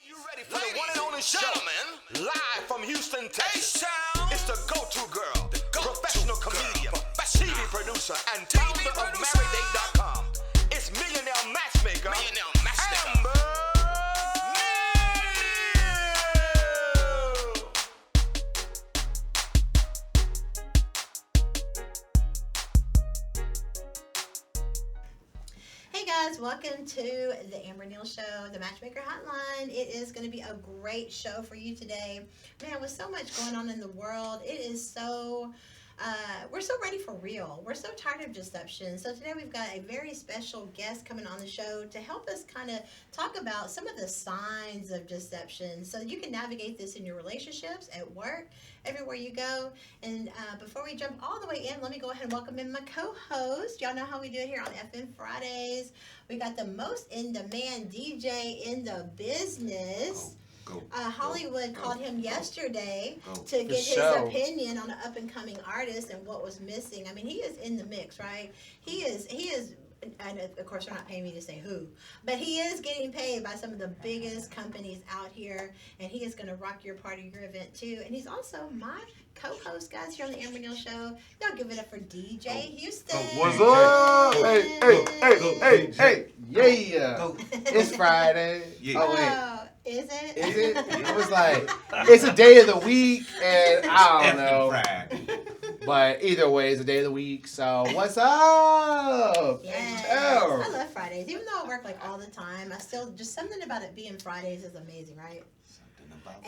You ready for the one and only show, man? Live from Houston, Texas. It's the go-to girl, professional comedian, TV producer, and founder of MarriedDate.com. It's millionaire matchmaker, Amber Neal. Hey guys, welcome to the Amber Neal Show, the Matchmaker Hotline. It is going to be a great show for you today. Man, with so much going on in the world, it is so, we're so ready for real. We're so tired of deception. So today we've got a very special guest coming on the show to help us kind of talk about some of the signs of deception so you can navigate this in your relationships, at work, everywhere you go. And before we jump all the way in, let me go ahead and welcome in my co-host. Y'all know how we do it here on FM Fridays. We got the most in-demand DJ in the business. Hollywood called him yesterday to get his opinion on an up-and-coming artist and what was missing. I mean, he is in the mix, right? He is, and of course, they're not paying me to say who, but he is getting paid by some of the biggest companies out here, and he is going to rock your part of your event too. And he's also my co-host, guys, here on the Amber Neal Show. Y'all give it up for DJ Houston. What's up? Hey, yeah. It's Friday. Yeah. Oh, wait. Is it? Is it? It was like, it's a day of the week, and I don't know. Friday. But either way, it's a day of the week, so what's up? Yes. Oh. I love Fridays. Even though I work like all the time, I still, just something about it being Fridays is amazing, right?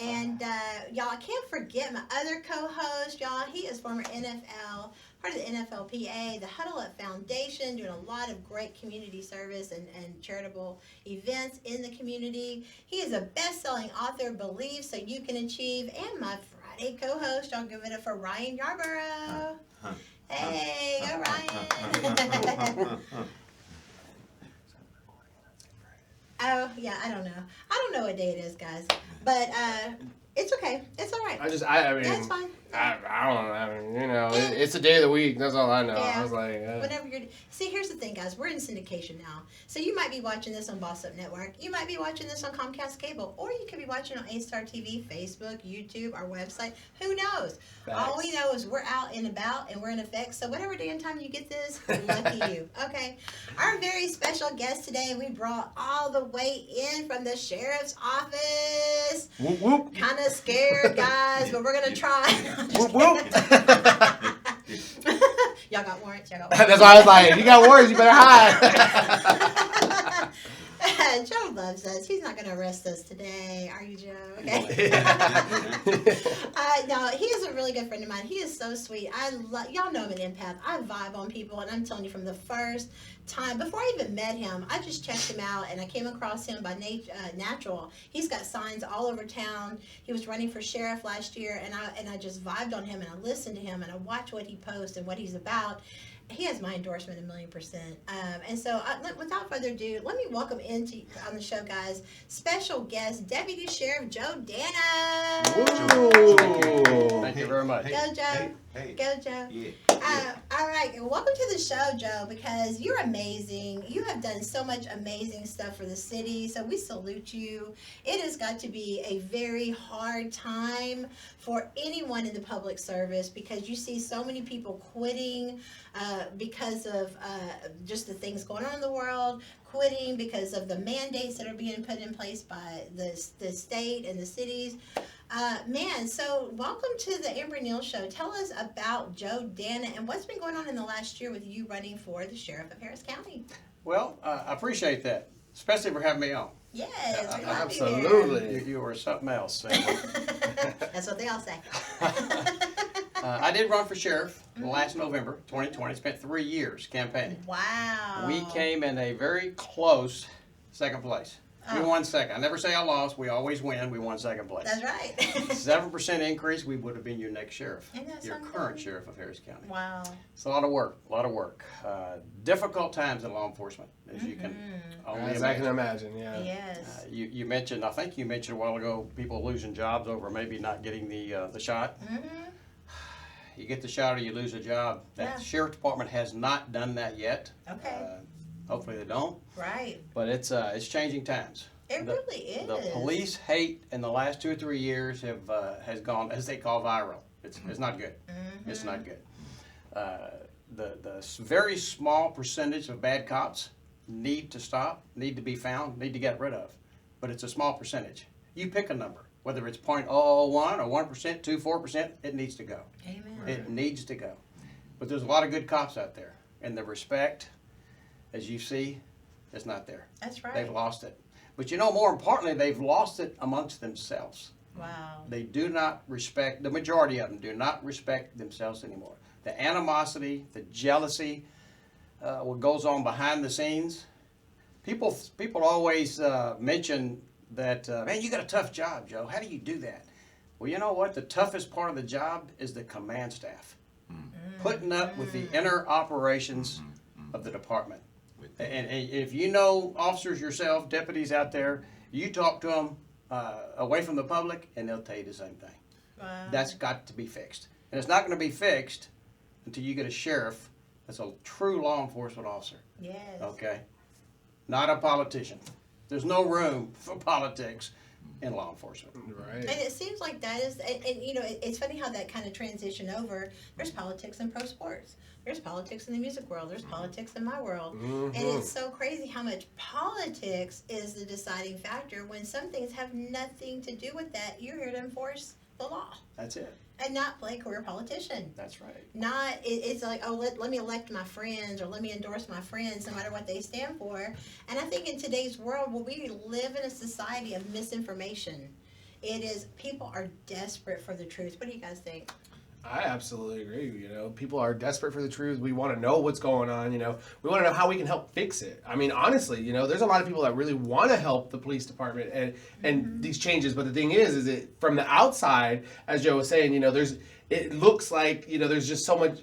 And y'all, I can't forget my other co-host, y'all. He is former NFL, part of the NFLPA, the Huddle Up Foundation, doing a lot of great community service and charitable events in the community. He is a best-selling author, Believe So You Can Achieve, and my Friday co-host. Y'all give it up for Ryan Yarborough. Hey, go Ryan. Oh, yeah, I don't know what day it is, guys. But it's okay. It's all right. I mean, Yeah, it's fine. I don't know. I mean, you know, it's a day of the week. That's all I know. Yeah. I was like, Whenever you're... See, here's the thing, guys. We're in syndication now. So you might be watching this on Boss Up Network. You might be watching this on Comcast Cable. Or you could be watching on A-Star TV, Facebook, YouTube, our website. Who knows? Facts. All we know is we're out and about and we're in effect. So whatever day and time you get this, lucky you. Okay. Our very special guest today, we brought all the way in from the sheriff's office. Whoop, whoop. Kind of scared, guys, but we're going to try. Whoop, whoop. Y'all got warrants? That's why I was like, if you got words, you better hide. Joe loves us. He's not going to arrest us today. Are you, Joe? Okay. No, he is a really good friend of mine. He is so sweet. Y'all know I'm an empath. I vibe on people, and I'm telling you, from the first time, before I even met him, I just checked him out, and I came across him by natural. He's got signs all over town. He was running for sheriff last year, and I just vibed on him, and I listened to him, and I watch what he posts and what he's about. He has my endorsement 1,000,000%. And so, without further ado, let me welcome on the show, guys, special guest, Deputy Sheriff Joe Danna. Ooh. Thank you very much. Go, Joe. Hey. Go, Joe. Yeah. All right. Welcome to the show, Joe, because you're amazing. You have done so much amazing stuff for the city, so we salute you. It has got to be a very hard time for anyone in the public service because you see so many people quitting because of just the things going on in the world, quitting because of the mandates that are being put in place by the state and the cities. So welcome to the Amber Neal Show. Tell us about Joe Danna and what's been going on in the last year with you running for the sheriff of Harris County. Well, I appreciate that, especially for having me on. Yes, we love Absolutely. You were something else. you here. That's what they all say. I did run for sheriff last November, 2020. Spent 3 years campaigning. Wow. We came in a very close second place. We won second. I never say I lost. We always win. We won second place. That's right. 7% increase, we would have been your next sheriff. Isn't that Your something? current sheriff of Harris County. Wow. It's a lot of work. Difficult times in law enforcement, as you can only As I can imagine. imagine, yeah. Yes. You mentioned, I think you mentioned a while ago, people losing jobs over maybe not getting the shot. You get the shot or you lose a job. Yeah. The sheriff department has not done that yet. Okay. Hopefully they don't. Right. But it's changing times. It really is. The police hate in the last 2 or 3 years has gone, as they call, viral. It's not good. Mm-hmm. It's not good. The very small percentage of bad cops need to stop, need to be found, need to get rid of. But it's a small percentage. You pick a number, whether it's 0.001 or 1%, 2, 4%, it needs to go. Amen. It needs to go. But there's a lot of good cops out there. And the respect, as you see, is not there. That's right. They've lost it. But you know, more importantly, they've lost it amongst themselves. Wow. They do not respect, the majority of them do not respect themselves anymore. The animosity, the jealousy, what goes on behind the scenes. People always mention that, man, you got a tough job, Joe. How do you do that? Well, you know what? The toughest part of the job is the command staff. Putting up with the inner operations of the department. And if you know officers yourself, deputies out there, you talk to them away from the public, and they'll tell you the same thing. Wow. That's got to be fixed. And it's not going to be fixed until you get a sheriff that's a true law enforcement officer. Yes. Okay? Not a politician. There's no room for politics in law enforcement. Right. And it seems like that is, and you know, it's funny how that kind of transition over. There's politics in pro sports. There's politics in the music world. There's politics in my world. And it's so crazy how much politics is the deciding factor when some things have nothing to do with that. You're here to enforce the law That's it. and not play career politician. That's right. Not, it's like, oh, let me elect my friends or let me endorse my friends no matter what they stand for. And I think in today's world, where we live in a society of misinformation, it is, people are desperate for the truth. What do you guys think? I absolutely agree. You know, people are desperate for the truth. We want to know what's going on. You know, we want to know how we can help fix it. I mean, honestly, you know, there's a lot of people that really want to help the police department and these changes. But the thing is it from the outside, as Joe was saying, you know, it looks like, you know, there's just so much.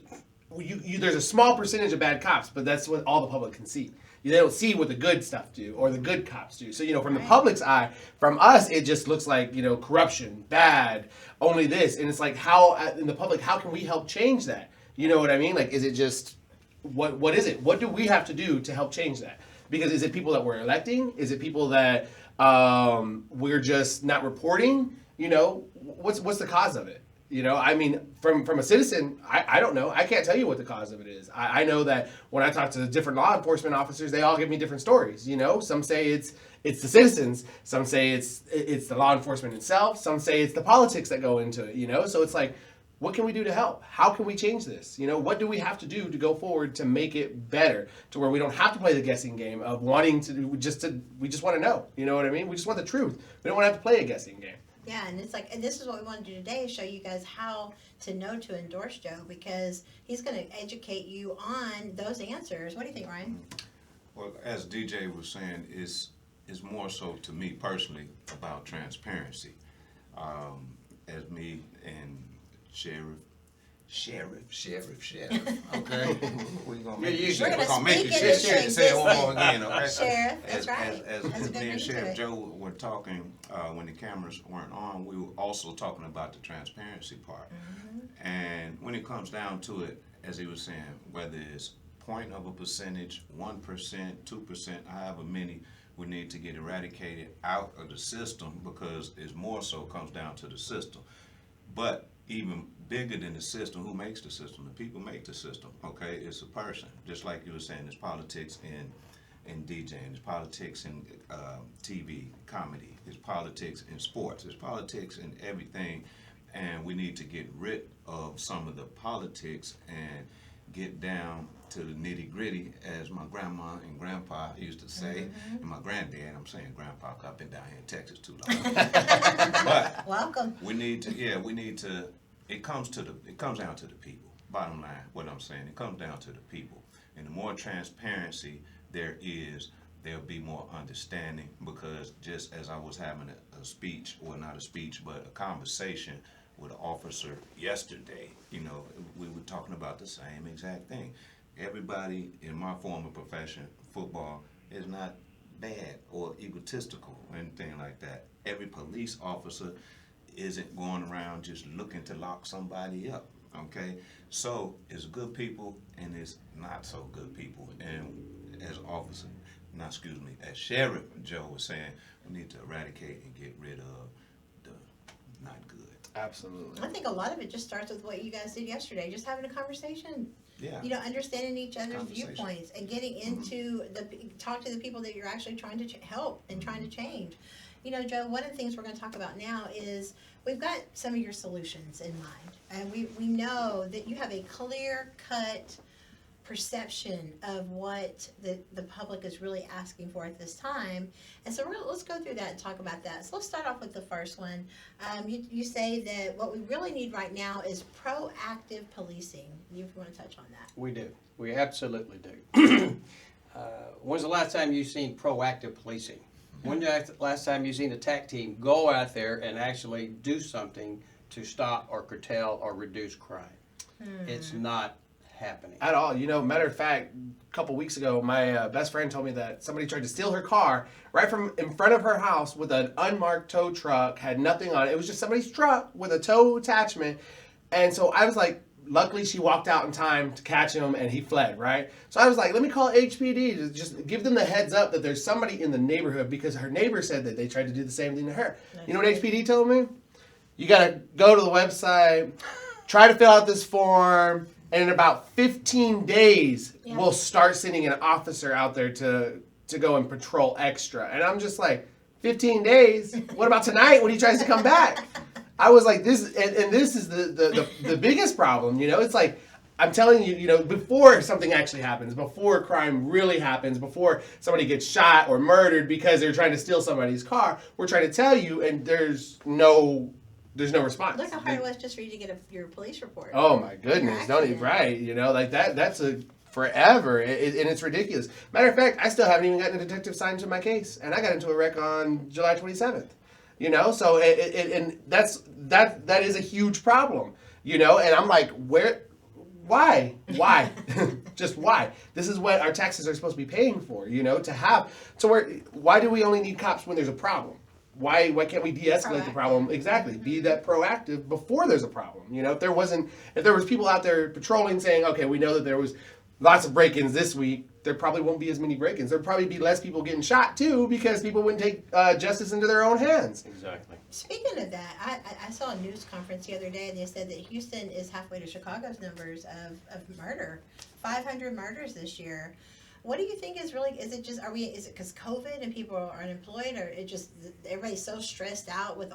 There's a small percentage of bad cops, but that's what all the public can see. They don't see what the good stuff do or the good cops do. So, you know, from the public's eye, from us, it just looks like, you know, corruption, bad, only this. And it's like, how, in the public, how can we help change that? You know what I mean? Like, is it just, what is it? What do we have to do to help change that? Because is it people that we're electing? Is it people that we're just not reporting? You know, what's the cause of it? You know, I mean, from a citizen, I don't know. I can't tell you what the cause of it is. I know that when I talk to the different law enforcement officers, they all give me different stories. You know, some say it's the citizens. Some say it's the law enforcement itself. Some say it's the politics that go into it. You know, so it's like, what can we do to help? How can we change this? You know, what do we have to do to go forward to make it better, to where we don't have to play the guessing game of wanting to we just want to know. You know what I mean? We just want the truth. We don't want to have to play a guessing game. Yeah, and it's like, and this is what we want to do today, is show you guys how to know to endorse Joe, because he's going to educate you on those answers. What do you think, Ryan? Well, as DJ was saying, it's more so to me personally about transparency. As me and Sheriff. Okay, we're gonna make you We're gonna make you speak it say into it one more again. Okay? Sheriff, that's right. As That's a good me name and to Sheriff it. Joe were talking when the cameras weren't on, we were also talking about the transparency part. And when it comes down to it, as he was saying, whether it's point of a percentage, 1%, 2%, however many we need to get eradicated out of the system, because it's more so comes down to the system. But even bigger than the system, who makes the system? The people make the system, okay? It's a person. Just like you were saying, there's politics in DJing, there's politics in TV, comedy, there's politics in sports, there's politics in everything, and we need to get rid of some of the politics and get down to the nitty gritty, as my grandma and grandpa used to say, and my granddad. I'm saying grandpa, 'cause I've been down here in Texas too long. But Welcome. we need to. It comes down to the people. Bottom line, what I'm saying, it comes down to the people. And the more transparency there is, there'll be more understanding. Because just as I was having a speech, or not a speech, but a conversation with an officer yesterday, you know, we were talking about the same exact thing. Everybody in my former profession, football, is not bad or egotistical or anything like that. Every police officer isn't going around just looking to lock somebody up, okay? So it's good people and it's not so good people. And as officers, as Sheriff Joe was saying, we need to eradicate and get rid of the not good. Absolutely. I think a lot of it just starts with what you guys did yesterday, just having a conversation. Yeah. You know, understanding each other's Conversation. viewpoints and getting into talk to the people that you're actually trying to help and trying to change. You know, Joe, one of the things we're going to talk about now is we've got some of your solutions in mind. And we know that you have a clear-cut perception of what the public is really asking for at this time. And so let's go through that and talk about that. So let's start off with the first one. You say that what we really need right now is proactive policing. You want to touch on that? We do. We absolutely do. When's the last time you've seen proactive policing? When's the last time you've seen a TAC team go out there and actually do something to stop or curtail or reduce crime? It's not happening. At all. You know, matter of fact, a couple weeks ago, my best friend told me that somebody tried to steal her car right from in front of her house with an unmarked tow truck, had nothing on it. It was just somebody's truck with a tow attachment. And so I was like, luckily she walked out in time to catch him and he fled, right? So I was like, let me call HPD to just give them the heads up that there's somebody in the neighborhood, because her neighbor said that they tried to do the same thing to her. You know what HPD told me? You got to go to the website, try to fill out this form, and in about 15 days, we'll start sending an officer out there to go and patrol extra. And I'm just like, 15 days? What about tonight when he tries to come back? I was like, this is the biggest problem, you know? It's like, I'm telling you, you know, before something actually happens, before crime really happens, before somebody gets shot or murdered because they're trying to steal somebody's car, we're trying to tell you, and there's no response. Look how hard it was just for you to get your police report. Oh my goodness, don't you, right, you know, like that's a forever, and it's ridiculous. Matter of fact, I still haven't even gotten a detective signed to my case, and I got into a wreck on July 27th, you know, so and that is a huge problem, you know, and I'm like, why? Just why? This is what our taxes are supposed to be paying for, you know, why do we only need cops when there's a problem? Why can't we de-escalate the problem? Exactly. Be that proactive before there's a problem. You know, if there was people out there patrolling saying, okay, we know that there was lots of break-ins this week, there probably won't be as many break-ins. There'd probably be less people getting shot too, because people wouldn't take justice into their own hands. Exactly. Speaking of that, I saw a news conference the other day, and they said that Houston is halfway to Chicago's numbers of murder. 500 murders this year. What do you think is it because COVID and people are unemployed, or it just, everybody's so stressed out with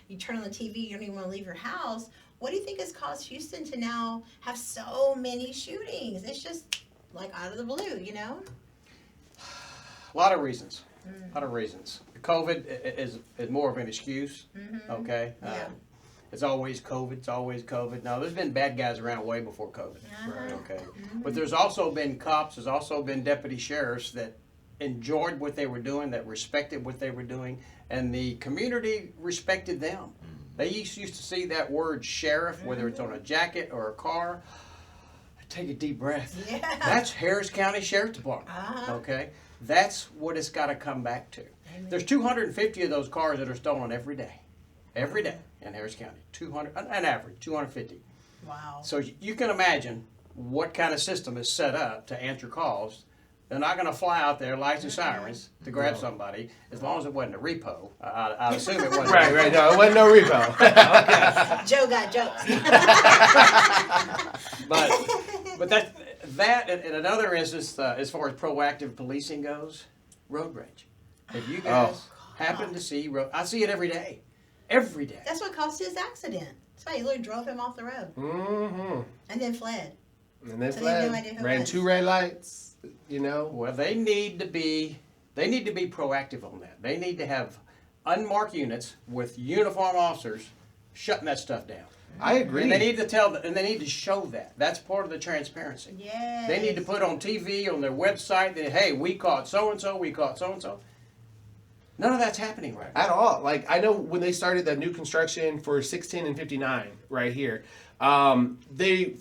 you turn on the TV, you don't even want to leave your house. What do you think has caused Houston to now have so many shootings? It's just like out of the blue, you know? A lot of reasons. COVID is more of an excuse, okay? Yeah. It's always COVID. No, there's been bad guys around way before COVID, okay? But there's also been cops, there's also been deputy sheriffs that enjoyed what they were doing, that respected what they were doing, and the community respected them. They used to see that word sheriff, whether it's on a jacket or a car. Take a deep breath. Yeah. That's Harris County Sheriff Department, okay? That's what it's got to come back to. Amen. There's 250 of those cars that are stolen every day in Harris County. 200, an average, 250. Wow. So you can imagine what kind of system is set up to answer calls. They're not going to fly out there, lights and sirens, to grab somebody, as long as it wasn't a repo. I assume it wasn't. Right. No, it wasn't no repo. Okay. Joe got jokes. But that in another instance, as far as proactive policing goes, road rage. If you guys happen to see I see it every day. Every day. That's what caused his accident. That's why he literally drove him off the road. Mm-hmm. And then fled. And then So they have no idea who it ran was. 2 red lights, you know. Well, they need to be proactive on that. They need to have unmarked units with uniformed officers shutting that stuff down. I agree. And they need to show that. That's part of the transparency. Yes. They need to put on TV, on their website, that, hey, we caught so-and-so, we caught so-and-so. None of that's happening right now. At all. Like, I know when they started that new construction for 610 and 59 right here, they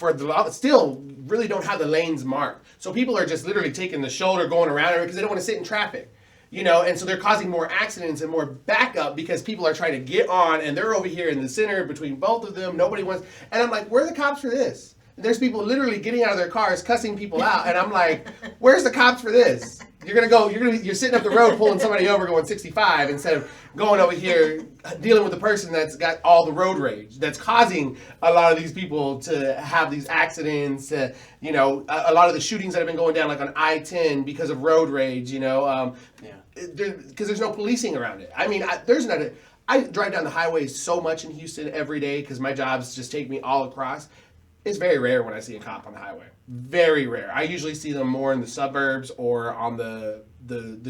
still really don't have the lanes marked. So people are just literally taking the shoulder, going around it because they don't want to sit in traffic. You know, and so they're causing more accidents and more backup because people are trying to get on and they're over here in the center between both of them. Nobody wants, and I'm like, where are the cops for this? And there's people literally getting out of their cars, cussing people out, and I'm like, where's the cops for this? you're sitting up the road pulling somebody over going 65 instead of going over here dealing with the person that's got all the road rage that's causing a lot of these people to have these accidents, a lot of the shootings that have been going down like on I-10 because of road rage, because there's no policing around it. I mean, I drive down the highways so much in Houston every day because my jobs just take me all across. It's very rare when I see a cop on the highway. Very rare. I usually see them more in the suburbs or on the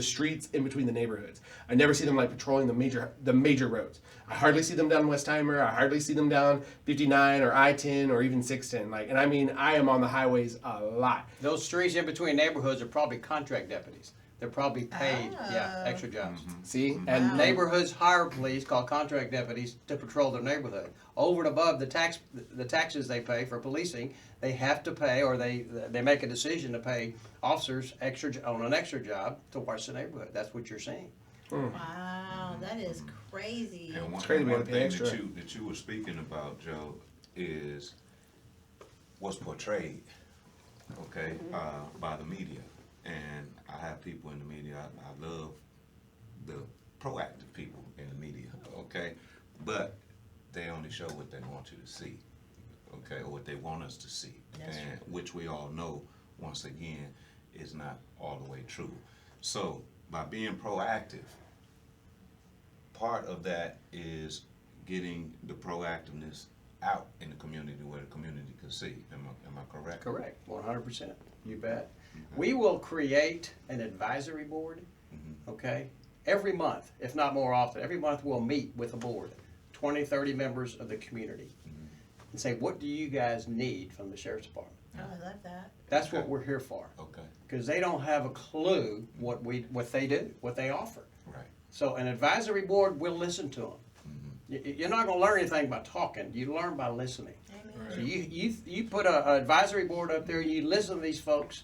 streets in between the neighborhoods. I never see them like patrolling the major roads. I hardly see them down Westheimer. I hardly see them down 59 or I-10 or even 610. I am on the highways a lot. Those streets in between neighborhoods are probably contract deputies. They're probably paid, extra jobs. Mm-hmm. See? And neighborhoods hire police called contract deputies to patrol their neighborhood. Over and above the taxes they pay for policing, they have to pay, or they make a decision to pay officers on an extra job to watch the neighborhood. That's what you're seeing. Wow, that is crazy. And one crazy thing that you were speaking about, Joe, is what's portrayed, by the media. And I have people in the media. I love the proactive people in the media, but they only show what they want you to see, or what they want us to see, which we all know, once again, is not all the way true. So by being proactive, part of that is getting the proactiveness out in the community where the community can see. Am I correct? Correct, 100%. You bet. We will create an advisory board, every month, if not more often. Every month we'll meet with a board, 20, 30 members of the community, and say, what do you guys need from the Sheriff's Department? Oh, I love that. That's what we're here for. Okay. Because they don't have a clue what they do, what they offer. Right. So an advisory board will listen to them. You're not going to learn anything by talking. You learn by listening. Amen. So you put an advisory board up there, you listen to these folks,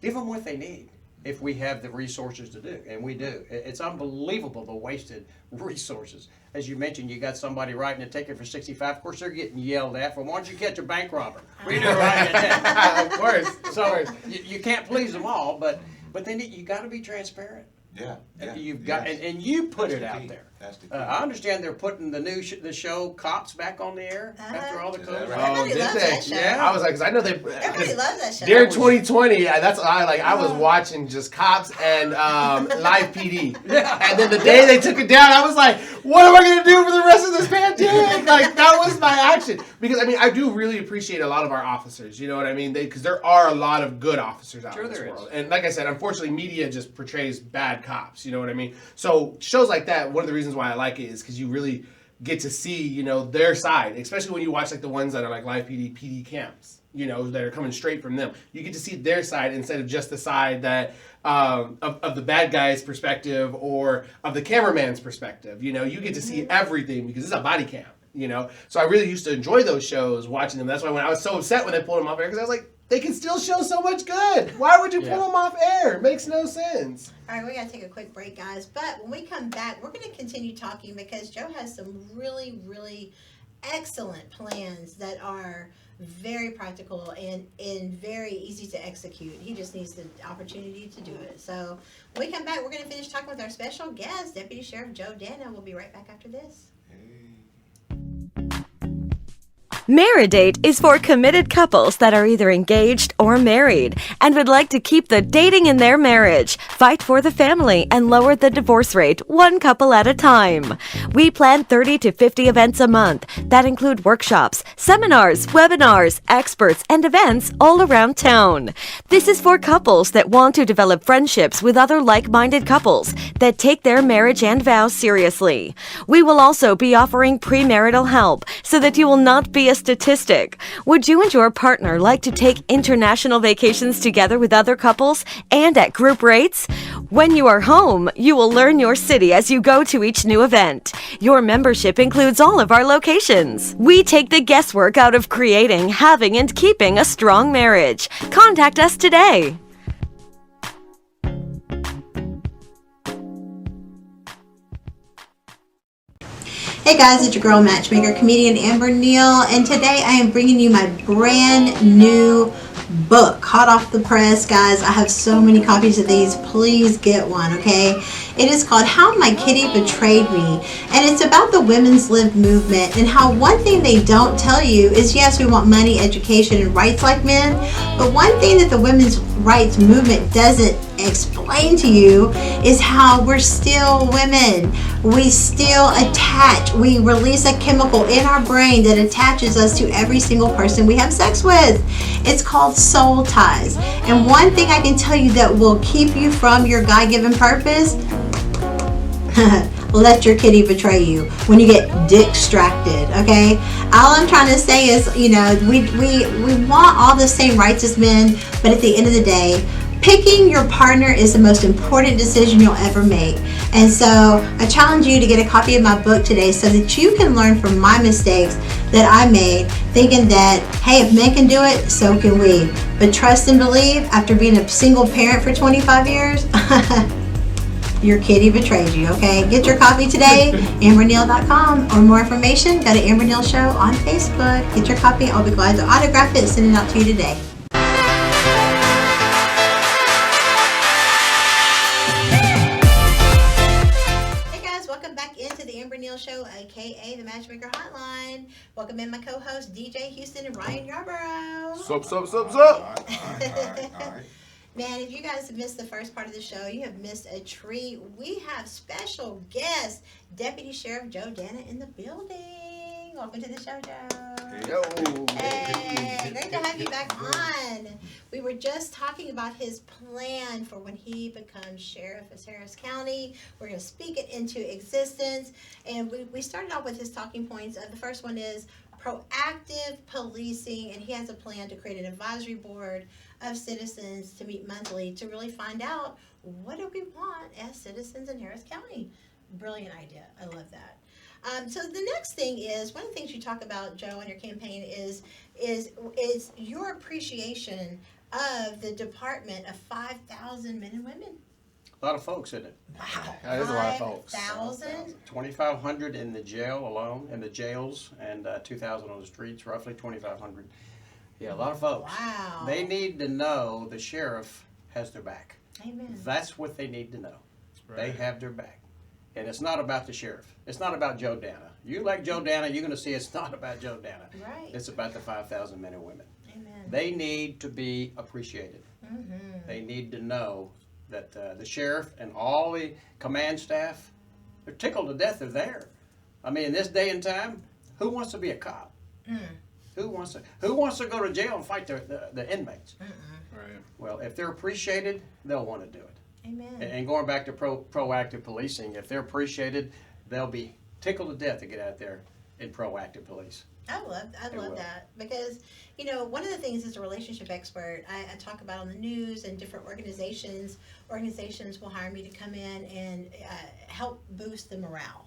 give them what they need if we have the resources to do, and we do. It's unbelievable the wasted resources. As you mentioned, you got somebody writing a ticket for 65. Of course, they're getting yelled at for, why don't you catch a bank robber? We do writing it. Of course. So you can't please them all, but then you got to be transparent. Yeah. You've got, and you put it out there. That's the key. I understand they're putting the show Cops back on the air after all the Is that COVID. right? Everybody loves that show. Yeah. I was like, because I know they. Everybody loves that show. During 2020, I was watching just Cops and Live PD. And then the day they took it down, I was like, what am I going to do for the rest of this pandemic? Like, that was my action. Because, I do really appreciate a lot of our officers. You know what I mean? Because there are a lot of good officers out in this world. And like I said, unfortunately, media just portrays bad cops. You know what I mean? So shows like that, one of the reasons why I like it is because you really get to see, their side, especially when you watch like the ones that are like Live PD camps, that are coming straight from them. You get to see their side instead of just the side that of the bad guy's perspective or of the cameraman's perspective. You get to see everything because it's a body cam. So I really used to enjoy those shows, watching them. That's why when I was so upset when they pulled them off air, because I was like, they can still show so much good. Why would you pull them off air? It makes no sense. All right, we got to take a quick break, guys. But when we come back, we're going to continue talking because Joe has some really, really excellent plans that are very practical and very easy to execute. He just needs the opportunity to do it. So when we come back, we're going to finish talking with our special guest, Deputy Sheriff Joe Danna. We'll be right back after this. Maridate is for committed couples that are either engaged or married and would like to keep the dating in their marriage, fight for the family, and lower the divorce rate one couple at a time. We plan 30 to 50 events a month that include workshops, seminars, webinars, experts, and events all around town. This is for couples that want to develop friendships with other like-minded couples that take their marriage and vows seriously. We will also be offering premarital help so that you will not be a statistic. Would you and your partner like to take international vacations together with other couples and at group rates? When you are home, you will learn your city as you go to each new event. Your membership includes all of our locations. We take the guesswork out of creating, having, and keeping a strong marriage. Contact us today. Hey guys, it's your girl matchmaker, comedian Amber Neal, and today I am bringing you my brand new book, hot off the press, guys. I have so many copies of these. Please get one, okay? It is called How My Kitty Betrayed Me, and it's about the women's lib movement and how one thing they don't tell you is, yes, we want money, education, and rights like men, but one thing that the women's rights movement doesn't explain to you is how we're still women. We still attach. We release a chemical in our brain that attaches us to every single person we have sex with. It's called soul ties. And one thing I can tell you that will keep you from your God-given purpose, let your kitty betray you when you get distracted, okay? All I'm trying to say is, you know, we want all the same rights as men, but at the end of the day, picking your partner is the most important decision you'll ever make. And so I challenge you to get a copy of my book today so that you can learn from my mistakes that I made, thinking that, hey, if men can do it, so can we. But trust and believe, after being a single parent for 25 years, your kitty betrayed you, okay? Get your copy today, amberneal.com. Or more information, go to Amber Neal Show on Facebook. Get your copy. I'll be glad to autograph it and send it out to you today. Neal Show, aka the Matchmaker Hotline. Welcome in my co-host DJ Houston and Ryan Yarborough. Sup. All right. Man, if you guys have missed the first part of the show, you have missed a treat. We have special guest, Deputy Sheriff Joe Danna in the building. Welcome to the show, Joe. Yo. Hey, great to have you back on. We were just talking about his plan for when he becomes sheriff of Harris County. We're going to speak it into existence. And we started off with his talking points. The first one is proactive policing, and he has a plan to create an advisory board of citizens to meet monthly to really find out what do we want as citizens in Harris County. Brilliant idea. I love that. So the next thing is, one of the things you talk about, Joe, in your campaign is your appreciation of the department of 5,000 men and women. A lot of folks in it. Wow. That is a lot of folks. 5,000? 2,500 in the jail alone, in the jails, and 2,000 on the streets, roughly 2,500. Yeah, a lot of folks. Wow. They need to know the sheriff has their back. Amen. That's what they need to know. Right. They have their back. And it's not about the sheriff. It's not about Joe Danna. You like Joe Danna, you're going to see it's not about Joe Danna. Right. It's about the 5,000 men and women. Amen. They need to be appreciated. Mm-hmm. They need to know that the sheriff and all the command staff, they're tickled to death they're there. I mean, in this day and time, who wants to be a cop? Mm. Who wants to go to jail and fight the inmates? Right. Well, if they're appreciated, they'll want to do it. Amen. And going back to proactive policing, if they're appreciated, they'll be tickled to death to get out there and proactive police. I love that, because, you know, one of the things as a relationship expert, I talk about on the news, and different organizations will hire me to come in and help boost the morale.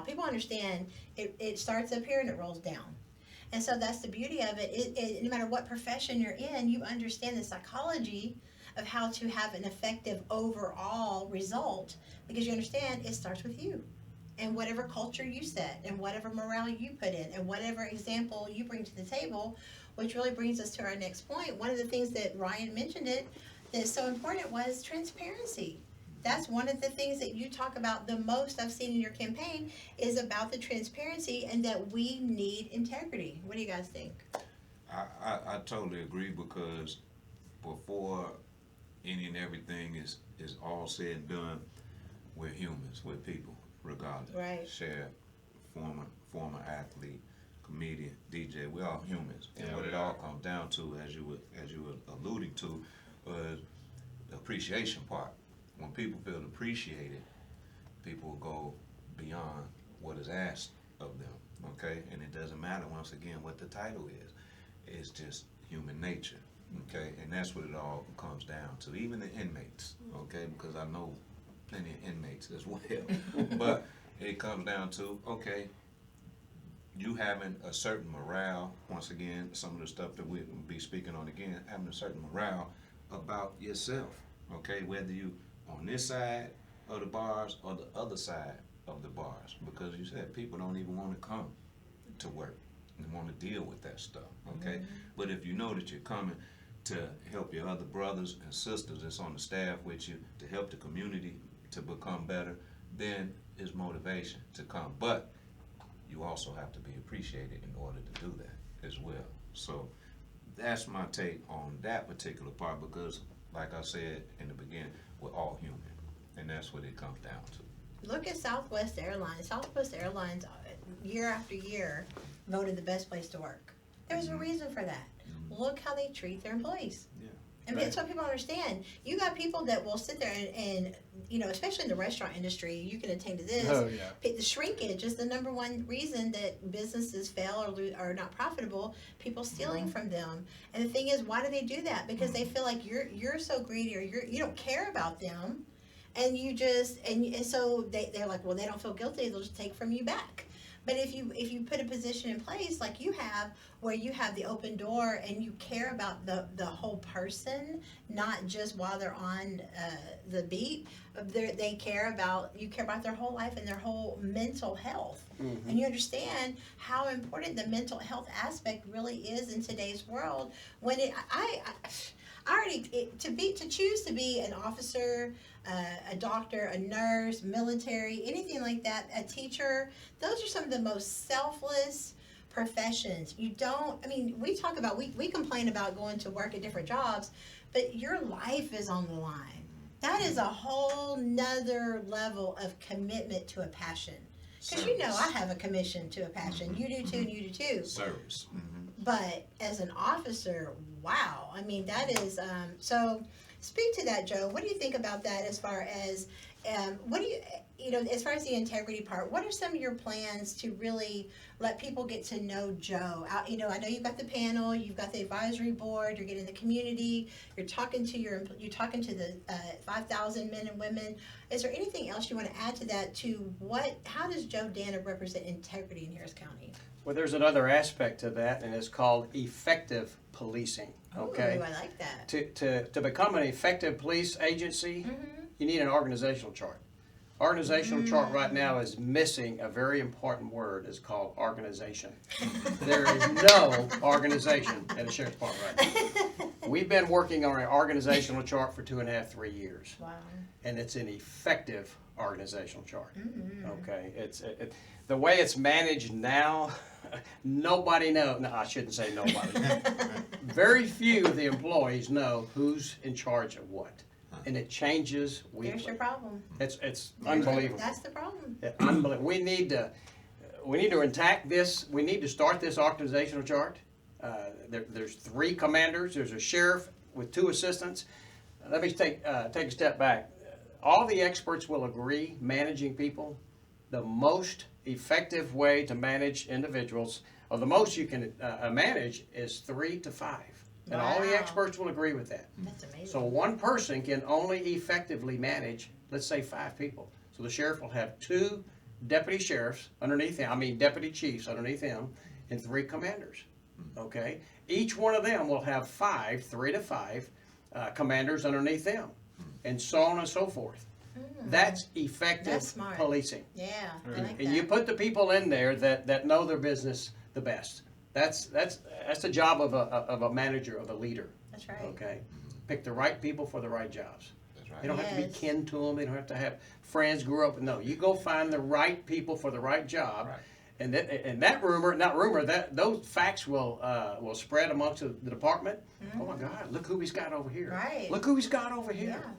People understand it starts up here and it rolls down. And so that's the beauty of it. No matter what profession you're in, you understand the psychology of how to have an effective overall result, because you understand it starts with you. And whatever culture you set, and whatever morale you put in, and whatever example you bring to the table, which really brings us to our next point. One of the things that Ryan mentioned that's so important was transparency. That's one of the things that you talk about the most I've seen in your campaign, is about the transparency and that we need integrity. What do you guys think? I totally agree, because before any and everything is all said and done, we're humans, we're people. Regardless, Right. Sheriff, former athlete, comedian, DJ, we're all humans. And Yeah, what we it all are. comes down to, as you were alluding to, was the appreciation part. When people feel appreciated, people will go beyond what is asked of them. Okay, and it doesn't matter, once again, what the title is. It's just human nature. Okay, and that's what it all comes down to. Even the inmates. Okay, because I know plenty of inmates as well. But it comes down to, okay, you having a certain morale, once again, some of the stuff that we'll be speaking on again, having a certain morale about yourself, okay, whether you on this side of the bars or the other side of the bars, because you said people don't even want to come to work and want to deal with that stuff, okay? But if you know that you're coming to help your other brothers and sisters that's on the staff with you, to help the community to become better, then is motivation to come. But you also have to be appreciated in order to do that as well. So that's my take on that particular part, because like I said in the beginning, we're all human, and that's what it comes down to. Look at Southwest Airlines. Southwest Airlines, year after year, voted the best place to work. There's a reason for that. Look how they treat their employees. Yeah. I mean, that's what people understand. You got people that will sit there and you know, especially in the restaurant industry, you can attend to this. Oh, yeah. The shrinkage is the number one reason that businesses fail or are not profitable. People stealing from them. And the thing is, why do they do that? Because they feel like you're so greedy, or you don't care about them, and you just and so they're like, well, they don't feel guilty. They'll just take from you back. But if you put a position in place like you have, where you have the open door and you care about the whole person, not just while they're on the beat, you care about their whole life and their whole mental health. Mm-hmm. And you understand how important the mental health aspect really is in today's world. When to choose to be an officer, a doctor, a nurse, military, anything like that, a teacher, those are some of the most selfless professions. We talk about, we complain about going to work at different jobs, but your life is on the line. That is a whole nother level of commitment to a passion. Because you know I have a commission to a passion. You do too, and you do too. Service. Mm-hmm. But as an officer, wow. I mean, that is, so speak to that, Joe. What do you think about that as far as, as far as the integrity part, what are some of your plans to really let people get to know Joe? I know you've got the panel, you've got the advisory board, you're getting the community, you're talking to the 5,000 men and women. Is there anything else you want to add to that, how does Joe Danna represent integrity in Harris County? Well, there's another aspect to that, and it's called effective policing. Okay. Ooh, I like that. To become an effective police agency, you need an organizational chart. Organizational chart right now is missing a very important word. It's called organization. There is no organization at the Sheriff's Department right now. We've been working on an organizational chart for 2.5, 3 years. Wow. And it's an effective organizational chart. Okay, the way it's managed now, nobody knows. No, I shouldn't say nobody. Very few of the employees know who's in charge of what, and it changes weekly. There's your problem. It's unbelievable. That's the problem. Yeah, unbelievable. We need to attack this. We need to start this organizational chart. There's 3 commanders. There's a sheriff with 2 assistants. Let me take a step back. All the experts will agree, managing people, the most effective way to manage individuals, or the most you can manage, is 3 to 5. And all the experts will agree with that. That's amazing. So one person can only effectively manage, let's say, 5 people. So the sheriff will have 2 deputy sheriffs underneath him, deputy chiefs underneath him, and 3 commanders. Okay? Each one of them will have 3 to 5 commanders underneath them, and so on and so forth. That's effective policing. Yeah, I like that. And you put the people in there that know their business the best. That's the job of a manager, of a leader. That's right. Okay, pick the right people for the right jobs. That's right. They don't have to be kin to them. They don't have to have friends grew up. No, you go find the right people for the right job. Right. And those facts will spread amongst the department. Oh my God! Look who he's got over here. Right. Look who he's got over here. Yeah.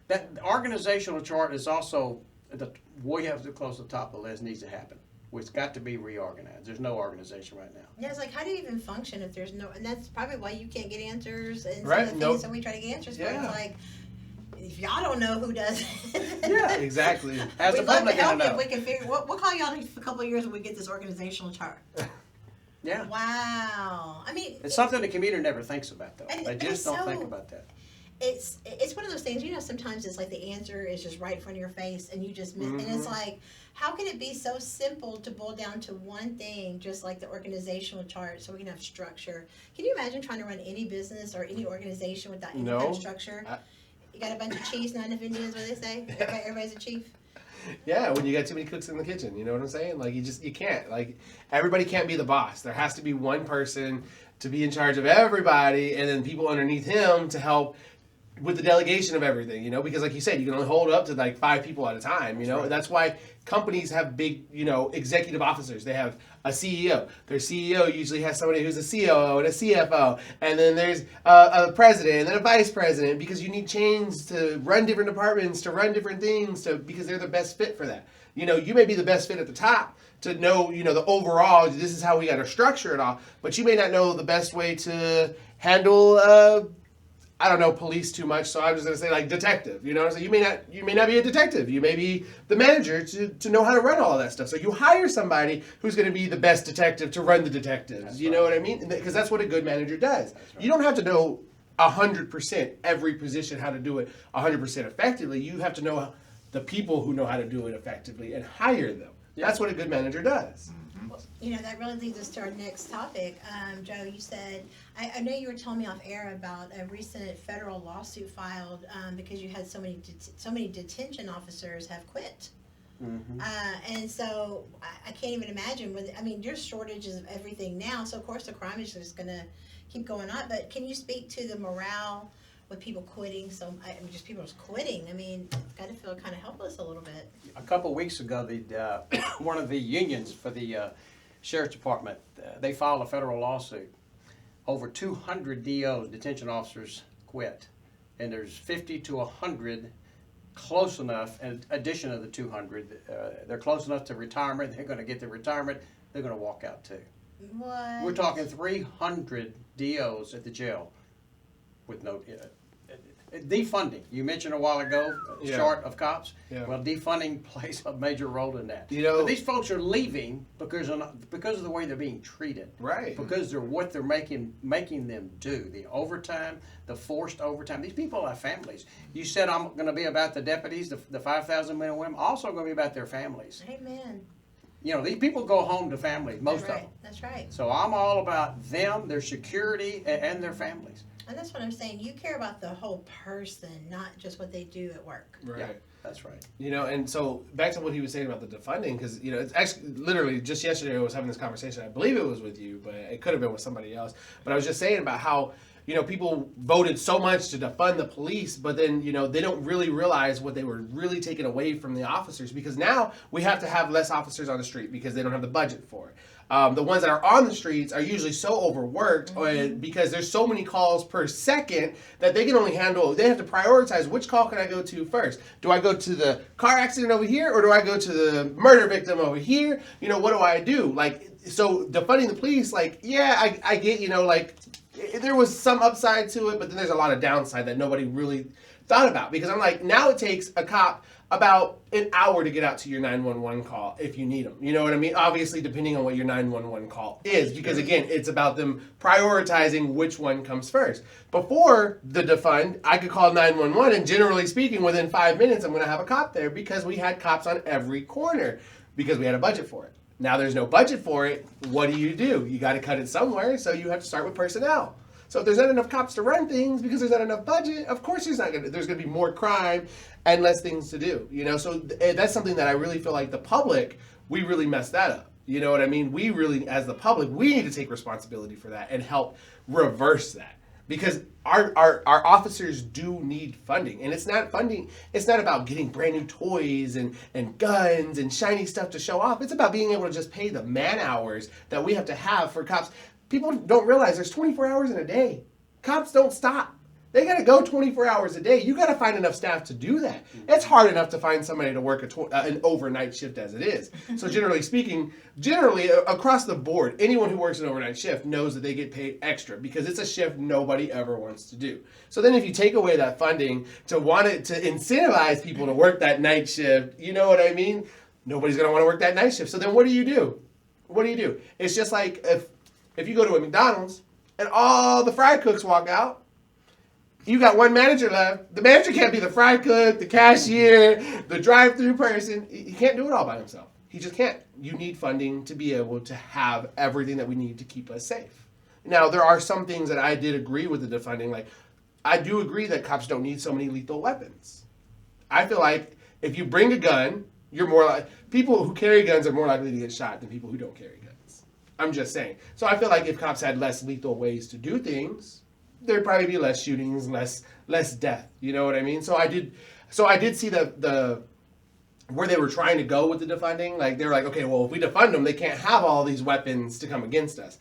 That organizational chart is also way up to close to the top of the list. Needs to happen. It's got to be reorganized. There's no organization right now. Yeah, it's like, how do you even function if there's no? And that's probably why you can't get answers and Right, some of the things that we try to get answers for. Yeah. It's like, if y'all don't know who does it, Yeah, exactly. As the we'd love to public help gonna you know. if we can figure. We'll call y'all in a couple of years when we get this organizational chart. Yeah. Wow. I mean, It's something the community never thinks about, though. And They it's just don't so- think about that. it's one of those things, sometimes it's like the answer is just right in front of your face and you just miss, and it's like, how can it be so simple to boil down to one thing, just like the organizational chart, so we can have structure? Can you imagine trying to run any business or any organization without any kind of structure? You got a bunch of chiefs, not enough Indians, what they say? Everybody's a chief. Yeah, when you got too many cooks in the kitchen, you know what I'm saying? Like you can't. Like everybody can't be the boss. There has to be one person to be in charge of everybody, and then people underneath him to help with the delegation of everything, you know, because like you said, you can only hold up to like 5 people at a time, you know. Right. That's why companies have big, you know, executive officers. They have a CEO. Their CEO usually has somebody who's a COO and a CFO, and then there's a president and then a vice president, because you need chains to run different departments, to run different things, because they're the best fit for that. You know, you may be the best fit at the top to know, you know, the overall, this is how we got to structure it all, but you may not know the best way to handle I don't know police too much, so I'm just gonna say like detective. You know, so you may not be a detective. You may be the manager to know how to run all of that stuff. So you hire somebody who's gonna be the best detective to run the detectives. That's you know what I mean? Because that's what a good manager does. Right. You don't have to know 100% every position how to do it 100% effectively. You have to know the people who know how to do it effectively and hire them. Yeah. That's what a good manager does. Well, you know, that really leads us to our next topic. Joe, you said, I know you were telling me off air about a recent federal lawsuit filed because you had so many detention officers have quit. Mm-hmm. And so I can't even imagine. There's shortages of everything now, so of course the crime is just going to keep going up. But can you speak to the morale with people quitting? So just people just quitting. It's got to feel kind of helpless a little bit. A couple of weeks ago, one of the unions for the sheriff's department, they filed a federal lawsuit. Over 200 DOs, detention officers, quit, and there's 50 to 100 close enough. In addition of the 200, they're close enough to retirement. They're going to get their retirement. They're going to walk out too. What? We're talking 300 DOs at the jail with no defunding. You mentioned a while ago, short of cops. Yeah. Well, defunding plays a major role in that. You know, but these folks are leaving because of the way they're being treated. Right. Because they're what they're making them do. The overtime, the forced overtime. These people have families. You said I'm going to be about the deputies, the 5,000 men and women. I'm also going to be about their families. Amen. You know, these people go home to families, most of them. That's right. So I'm all about them, their security, and their families. And that's what I'm saying. You care about the whole person, not just what they do at work. Right. Yeah, that's right. You know, and so back to what he was saying about the defunding, because, you know, it's actually literally just yesterday I was having this conversation. I believe it was with you, but it could have been with somebody else. But I was just saying about how, you know, people voted so much to defund the police, but then, you know, they don't really realize what they were really taking away from the officers, because now we have to have less officers on the street because they don't have the budget for it. The ones that are on the streets are usually so overworked because there's so many calls per second that they can only handle, they have to prioritize which call can I go to first. Do I go to the car accident over here, or do I go to the murder victim over here? You know, what do I do? Like, so defunding the police, like, yeah, I get, you know, like, there was some upside to it, but then there's a lot of downside that nobody really thought about, because I'm like, now it takes a cop about an hour to get out to your 911 call if you need them. You know what I mean? Obviously, depending on what your 911 call is, because again, it's about them prioritizing which one comes first. Before the defund, I could call 911, and generally speaking, within 5 minutes, I'm going to have a cop there, because we had cops on every corner because we had a budget for it. Now there's no budget for it. What do? You got to cut it somewhere, so you have to start with personnel. So if there's not enough cops to run things because there's not enough budget, of course there's going to be more crime and less things to do, you know? So that's something that I really feel like the public, we really messed that up. You know what I mean? We really, as the public, we need to take responsibility for that and help reverse that, because our officers do need funding. And it's not about getting brand new toys and guns and shiny stuff to show off. It's about being able to just pay the man hours that we have to have for cops. People don't realize there's 24 hours in a day. Cops don't stop. They got to go 24 hours a day. You got to find enough staff to do that. It's hard enough to find somebody to work an overnight shift as it is. So generally speaking, across the board, anyone who works an overnight shift knows that they get paid extra because it's a shift nobody ever wants to do. So then if you take away that funding to incentivize people to work that night shift, you know what I mean? Nobody's going to want to work that night shift. So then what do you do? What do you do? It's just like if you go to a McDonald's and all the fry cooks walk out, you got one manager left. The manager can't be the fry cook, the cashier, the drive-through person. He can't do it all by himself. He just can't. You need funding to be able to have everything that we need to keep us safe. Now, there are some things that I did agree with the defunding. Like, I do agree that cops don't need so many lethal weapons. I feel like if you bring a gun, you're more like, people who carry guns are more likely to get shot than people who don't carry guns. I'm just saying. So I feel like if cops had less lethal ways to do things, there'd probably be less shootings, less death. You know what I mean? So I did see the where they were trying to go with the defunding. Like they were like, okay, well if we defund them, they can't have all these weapons to come against us.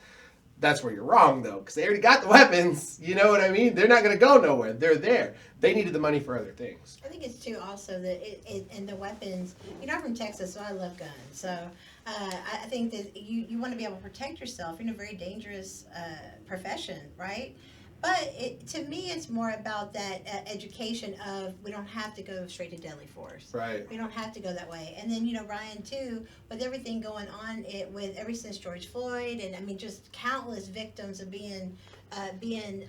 That's where you're wrong though, because they already got the weapons. You know what I mean? They're not going to go nowhere. They're there. They needed the money for other things. I think it's too also that and the weapons. You know, I'm from Texas, so I love guns. So I think that you want to be able to protect yourself. You're in a very dangerous profession, right? But to me, it's more about that education of we don't have to go straight to deadly force. Right. We don't have to go that way. And then, Ryan, too, with everything going on with ever since George Floyd, and I mean, just countless victims of being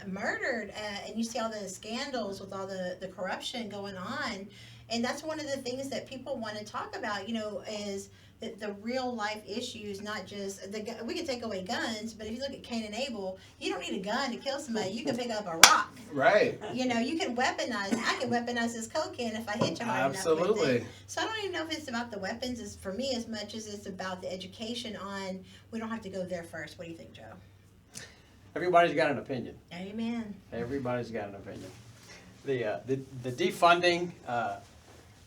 murdered, and you see all the scandals with all the corruption going on. And that's one of the things that people want to talk about, is the real life issues, not just we can take away guns, but if you look at Cain and Abel, you don't need a gun to kill somebody. You can pick up a rock. Right. You can weaponize. I can weaponize this coke can if I hit you hard enough with Absolutely. it. So I don't even know if it's about the weapons as for me as much as it's about the education on we don't have to go there first. What do you think, Joe? Everybody's got an opinion. Amen. Everybody's got an opinion. The defunding,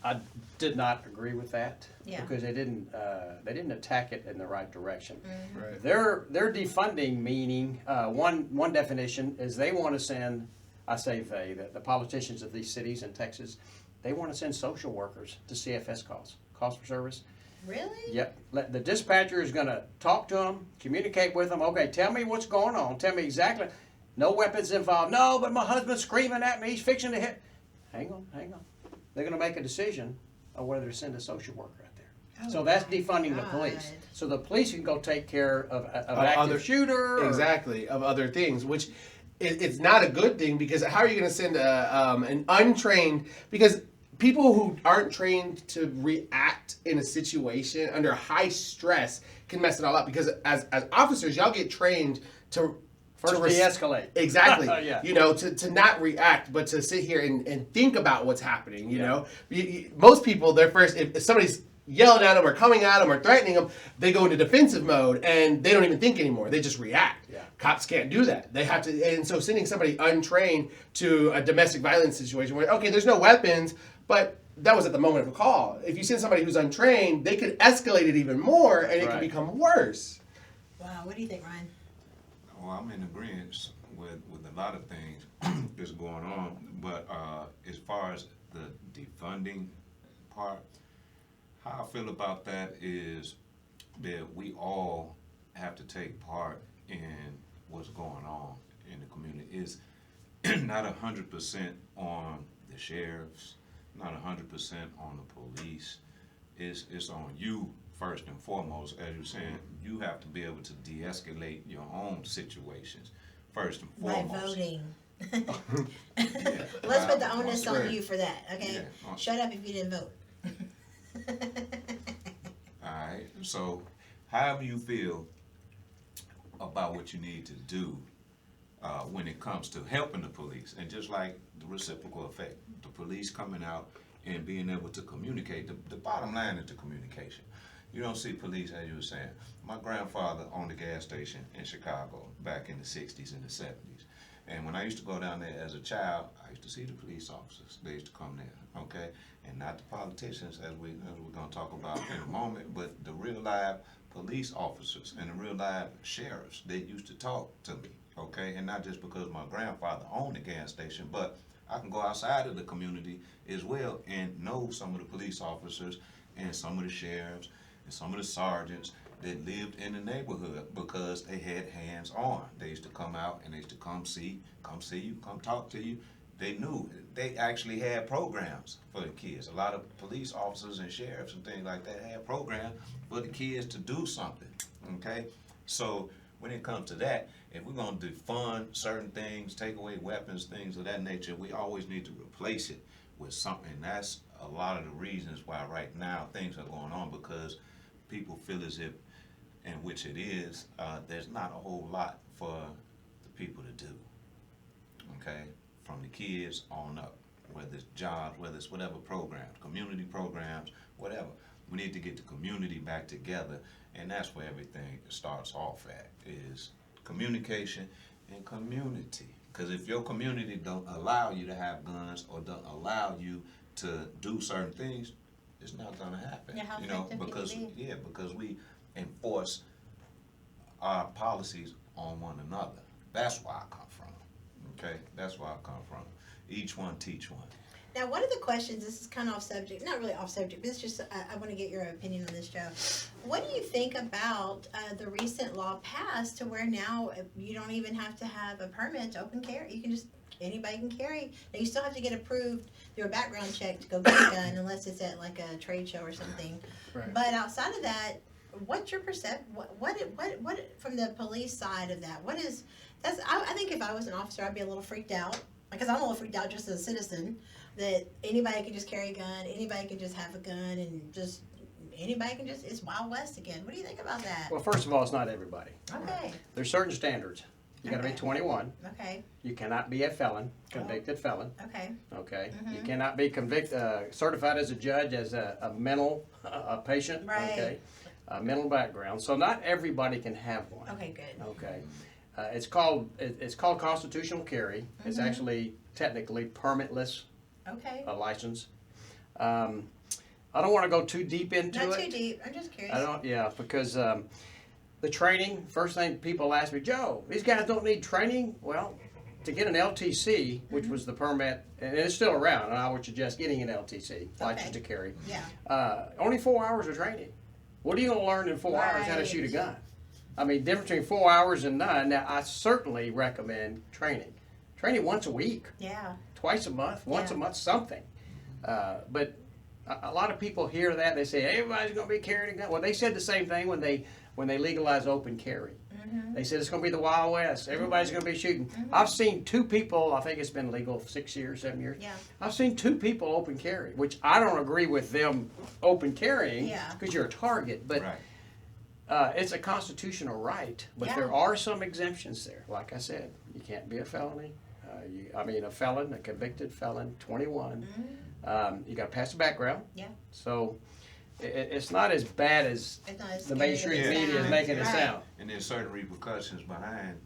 I did not agree with that. Yeah. Because they didn't attack it in the right direction. Mm-hmm. Right. Their defunding meaning, one definition is they want to send, I say they, the politicians of these cities in Texas, they want to send social workers to CFS calls for service. Really? Yep. The dispatcher is going to talk to them, communicate with them. Okay, tell me what's going on. Tell me exactly. No weapons involved. No, but my husband's screaming at me. He's fixing to hit. Hang on. They're going to make a decision on whether to send a social worker out there. Oh So that's my defunding the God. police. So the police can go take care of an active other shooter. or- Exactly, of other things, which it's not a good thing, because how are you going to send an untrained, because people who aren't trained to react in a situation under high stress can mess it all up, because as officers, y'all get trained to First de-escalate. Exactly. Yeah. To not react, but to sit here and think about what's happening, you know. Most people, they're first, if somebody's yelling at them or coming at them or threatening them, they go into defensive mode and they don't even think anymore. They just react. Yeah. Cops can't do that. They have to, and so sending somebody untrained to a domestic violence situation where, okay, there's no weapons, but that was at the moment of a call. If you send somebody who's untrained, they could escalate it even more and it could Right. become worse. Wow. What do you think, Ryan? Well, I'm in agreement with a lot of things that's going on, but as far as the defunding part, how I feel about that is that we all have to take part in what's going on in the community. It's not 100% on the sheriffs, not 100% on the police. It's on you first and foremost. As you're saying, you have to be able to de-escalate your own situations first and By foremost. voting. Yeah. Let's put the Wow. onus That's on right. you for that, okay? Yeah. Shut up if you didn't vote. All right. So, however you feel about what you need to do when it comes to helping the police, and just like the reciprocal effect, the police coming out and being able to communicate. The bottom line is the communication. You don't see police, as you were saying. My grandfather owned a gas station in Chicago back in the 60s and the 70s. And when I used to go down there as a child, I used to see the police officers. They used to come there, okay? And not the politicians, as we're going to talk about in a moment, but the real live police officers and the real live sheriffs. They used to talk to me, okay? And not just because my grandfather owned a gas station, but I can go outside of the community as well and know some of the police officers and some of the sheriffs and some of the sergeants that lived in the neighborhood because they had hands on. They used to come out and they used to come see you, come talk to you. They knew. They actually had programs for the kids. A lot of police officers and sheriffs and things like that had programs for the kids to do something, okay? So when it comes to that, if we're going to defund certain things, take away weapons, things of that nature, we always need to replace it with something. That's a lot of the reasons why right now things are going on, because people feel as if, and which it is, there's not a whole lot for the people to do, okay? From the kids on up, whether it's jobs, whether it's whatever programs, community programs, whatever. We need to get the community back together, and that's where everything starts off at, is communication and community. Because if your community don't allow you to have guns or don't allow you to do certain things, it's not gonna happen. Yeah, how you know, effective because can you be? because we enforce our policies on one another. That's where I come from. Okay, that's where I come from. Each one teach one. Now, one of the questions, this is kind of off subject, not really off subject, but it's just, I want to get your opinion on this, Joe. What do you think about the recent law passed to where now you don't even have to have a permit to open carry? You can just, anybody can carry. Now, you still have to get approved through a background check to go get a gun unless it's at like a trade show or something. Right. But outside of that, what's your perception, what from the police side of that, what is, that's, I think if I was an officer, I'd be a little freaked out. Because I'm a little freaked out just as a citizen, that anybody can just carry a gun, anybody can just have a gun, and just anybody can just, it's Wild West again. What do you think about that? Well, first of all, it's not everybody. Okay, There's certain standards. You gotta be Okay. 21. okay, You cannot be a felon, convicted felon. okay, Okay. You Mhm. cannot be certified as a judge as a mental patient. Right. Okay. A mental background. So not everybody can have one. okay, good. Okay. It's called constitutional carry. It's Mhm. actually technically permitless Okay, license. I don't want to go too deep into not it. too deep, I'm just curious. I don't. Yeah, because the training. First thing people ask me, Joe, these guys don't need training. Well, to get an LTC, which was the permit, and it's still around, and I would suggest getting an LTC, license to carry. Yeah, Only 4 hours of training. What are you going to learn in 4 hours how to shoot a Right. gun? I mean, difference between 4 hours and none. Now, I certainly recommend training. Training once a week, yeah, twice a month, once Yeah. a month, something. But a lot of people hear that, they say, everybody's going to be carrying a gun. Well, they said the same thing when they legalized open carry. Mm-hmm. They said it's going to be the Wild West. Everybody's going to be shooting. I've seen 2 people, I think it's been legal 6 years, 7 years. yeah, I've seen 2 people open carry, which I don't agree with them open carrying Yeah. because you're a target. But Right. it's a constitutional right, but Yeah. there are some exemptions there. Like I said, you can't be a felony. A felon, a convicted felon, 21. You got to pass a background. Yeah. So it's not as bad as it's not as the scary mainstream as it media is sounds. making it Right. sound. And there's certain repercussions behind,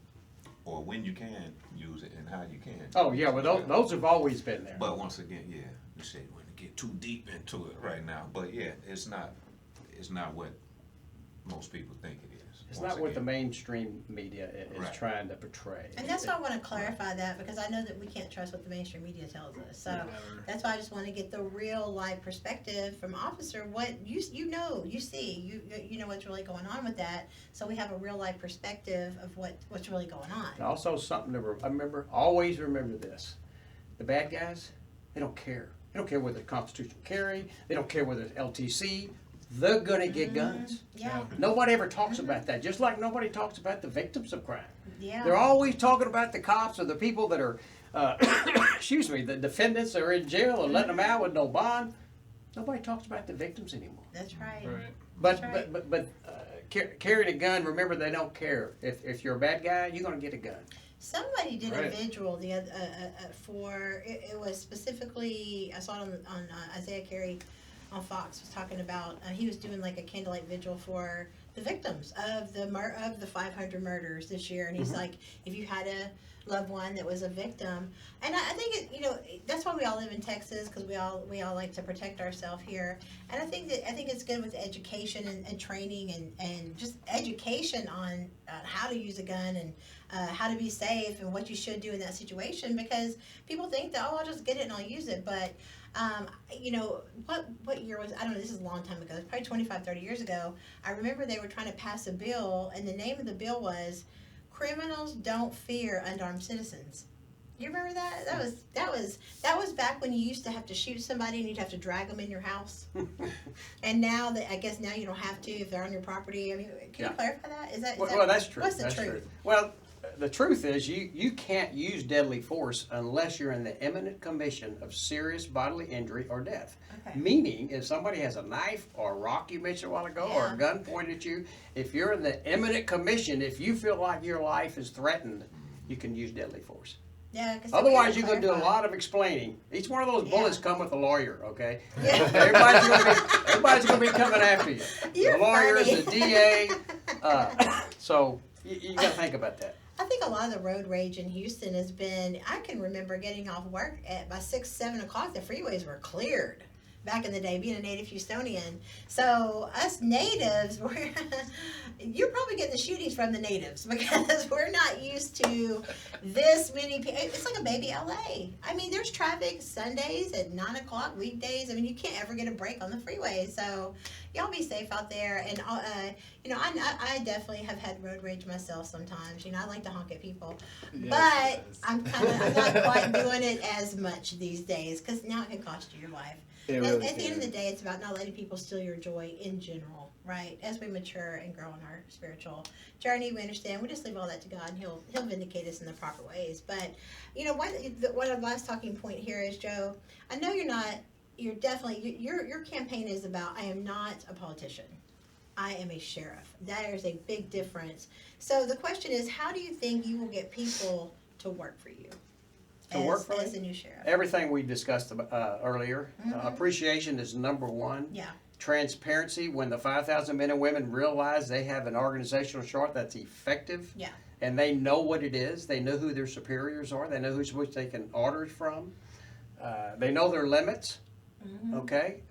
or when you can use it and how you can. Oh yeah, well those have always been there. But once again, yeah, we say we want to get too deep into it right now. But yeah, it's not what most people think it is. It's Once not what the again. mainstream media is Right. trying to portray. And that's why I want to clarify that, because I know that we can't trust what the mainstream media tells us. So Never. that's why I just want to get the real life perspective from officer. What you know, you see, you know what's really going on with that. So we have a real life perspective of what's really going on. And also something to always remember this. The bad guys, they don't care. They don't care whether it's constitutional carry. They don't care whether it's LTC. They're gonna get guns. Yeah, Nobody ever talks about that. Just like nobody talks about the victims of crime. yeah. They're always talking about the cops or the people that are, the defendants that are in jail and letting them out with no bond. Nobody talks about the victims anymore. That's right. Right. But That's right. but carrying a gun, remember they don't care. If you're a bad guy, you're gonna get a gun. Somebody did a Right. visual the other for it was specifically, I saw it on Isaiah Carey on Fox was talking about he was doing like a candlelight vigil for the victims of the 500 murders this year, and he's like, if you had a loved one that was a victim, and I think that's why we all live in Texas, because we all like to protect ourselves here, and I think it's good with education and training and just education on how to use a gun and how to be safe and what you should do in that situation, because people think that, I'll just get it and I'll use it, but what year was, I don't know, this is a long time ago, it's probably 25, 30 years ago. I remember they were trying to pass a bill, and the name of the bill was Criminals Don't Fear Unarmed Citizens. You remember that? That was back when you used to have to shoot somebody and you'd have to drag them in your house. And now I guess now you don't have to if they're on your property. I mean, can you clarify that? Is that Well, that's true. What's the That's truth? true. Well, the truth is you can't use deadly force unless you're in the imminent commission of serious bodily injury or death. Okay. Meaning, if somebody has a knife or a rock you mentioned a while ago, or Yeah. a gun pointed at you, if you're in the imminent commission, if you feel like your life is threatened, you can use deadly force. Yeah, 'cause Otherwise, we you're gotta going to do a clarify. lot of explaining. Each one of those bullets Yeah. come with a lawyer, okay? Yeah. Everybody's going to be coming after you. You're The lawyers, funny. the DA. So you got to think about that. I think a lot of the road rage in Houston has been, I can remember getting off work by 6, 7 o'clock, the freeways were cleared back in the day, being a native Houstonian. So us natives, you're probably getting the shootings from the natives because we're not used to this many people. It's like a baby LA. I mean, there's traffic Sundays at 9 o'clock, weekdays. I mean, you can't ever get a break on the freeway. So y'all be safe out there. And, I definitely have had road rage myself sometimes. I like to honk at people. But I'm not quite doing it as much these days because now it can cost you your life. It At really the end of can. the day, it's about not letting people steal your joy in general, right? As we mature and grow in our spiritual journey, we understand. We just leave all that to God, and He'll vindicate us in the proper ways. But what our last talking point here is, Joe. I know you're not. You're definitely your campaign is about. I am not a politician. I am a sheriff. That is a big difference. So the question is, how do you think you will get people to work for you? As a new sheriff. Everything we discussed earlier. Appreciation is number one. Yeah. Transparency, when the 5,000 men and women realize they have an organizational chart that's effective. Yeah. And they know what it is. They know who their superiors are. They know who's which they can order from. They know their limits. Okay?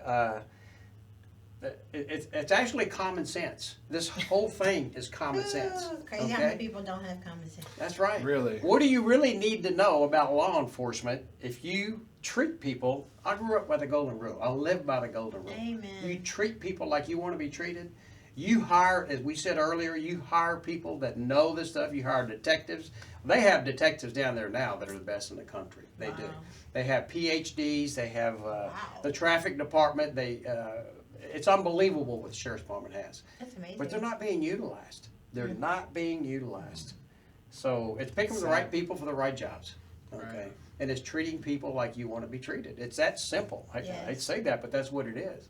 It's actually common sense. This whole thing is common sense. Crazy how many people don't have common sense. That's right. Really? What do you really need to know about law enforcement if you treat people? I grew up by the golden rule. I live by the golden rule. Amen. You treat people like you want to be treated. You hire, as we said earlier, you hire people that know this stuff. You hire detectives. They have detectives down there now that are the best in the country. They do. They have PhDs. They have the traffic department. It's unbelievable what the sheriff's department has. That's amazing. But they're not being utilized. They're not being utilized. So it's picking the right people for the right jobs. Okay. Right. And it's treating people like you want to be treated. It's that simple. I'd say that, but that's what it is.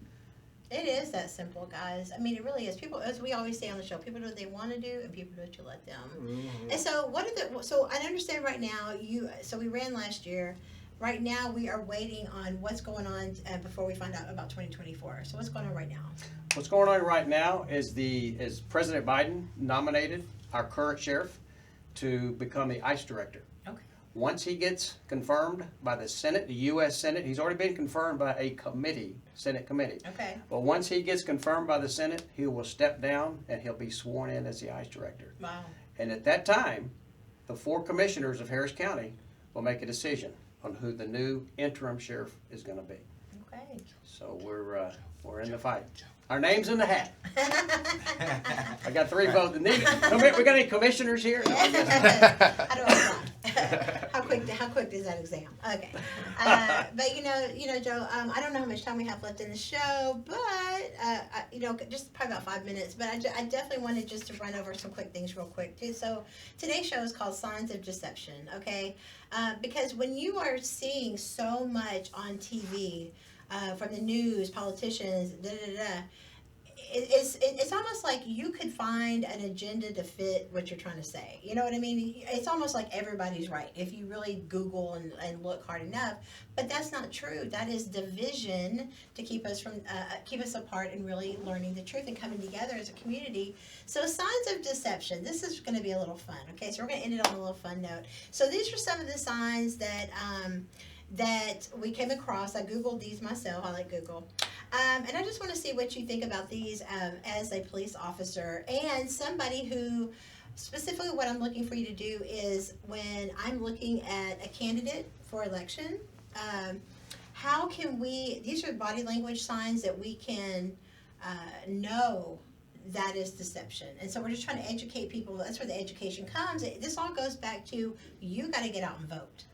It is that simple, guys. I mean, it really is. People, as we always say on the show, people do what they want to do, and people do what you let them. And so, so I understand right now. So we ran last year. Right now, we are waiting on what's going on before we find out about 2024. So what's going on right now? What's going on right now is President Biden nominated our current sheriff to become the ICE director. Okay. Once he gets confirmed by the Senate, the U.S. Senate, he's already been confirmed by a Senate committee. Okay. But once he gets confirmed by the Senate, he will step down and he'll be sworn in as the ICE director. Wow. And at that time, the 4 commissioners of Harris County will make a decision on who the new interim sheriff is going to be. Okay. So we're in the fight. Our name's in the hat. I got 3 votes. We got any commissioners here? No, I guess not. I don't know. How quick is that exam? Okay. But Joe, I don't know how much time we have left in the show, but just probably about 5 minutes. But I definitely wanted just to run over some quick things real quick too. So today's show is called Signs of Deception. Okay, because when you are seeing so much on TV. From the news, politicians, it's almost like you could find an agenda to fit what you're trying to say. You know what I mean? It's almost like everybody's right if you really Google and look hard enough. But that's not true. That is division to keep us apart and really learning the truth and coming together as a community. So signs of deception. This is going to be a little fun. Okay, so we're going to end it on a little fun note. So these are some of the signs that we came across. I Googled these myself. I like Google. And I just want to see what you think about these as a police officer and somebody who, specifically what I'm looking for you to do is when I'm looking at a candidate for election, how can these are body language signs that we can know that is deception. And so we're just trying to educate people. That's where the education comes. This all goes back to you got to get out and vote.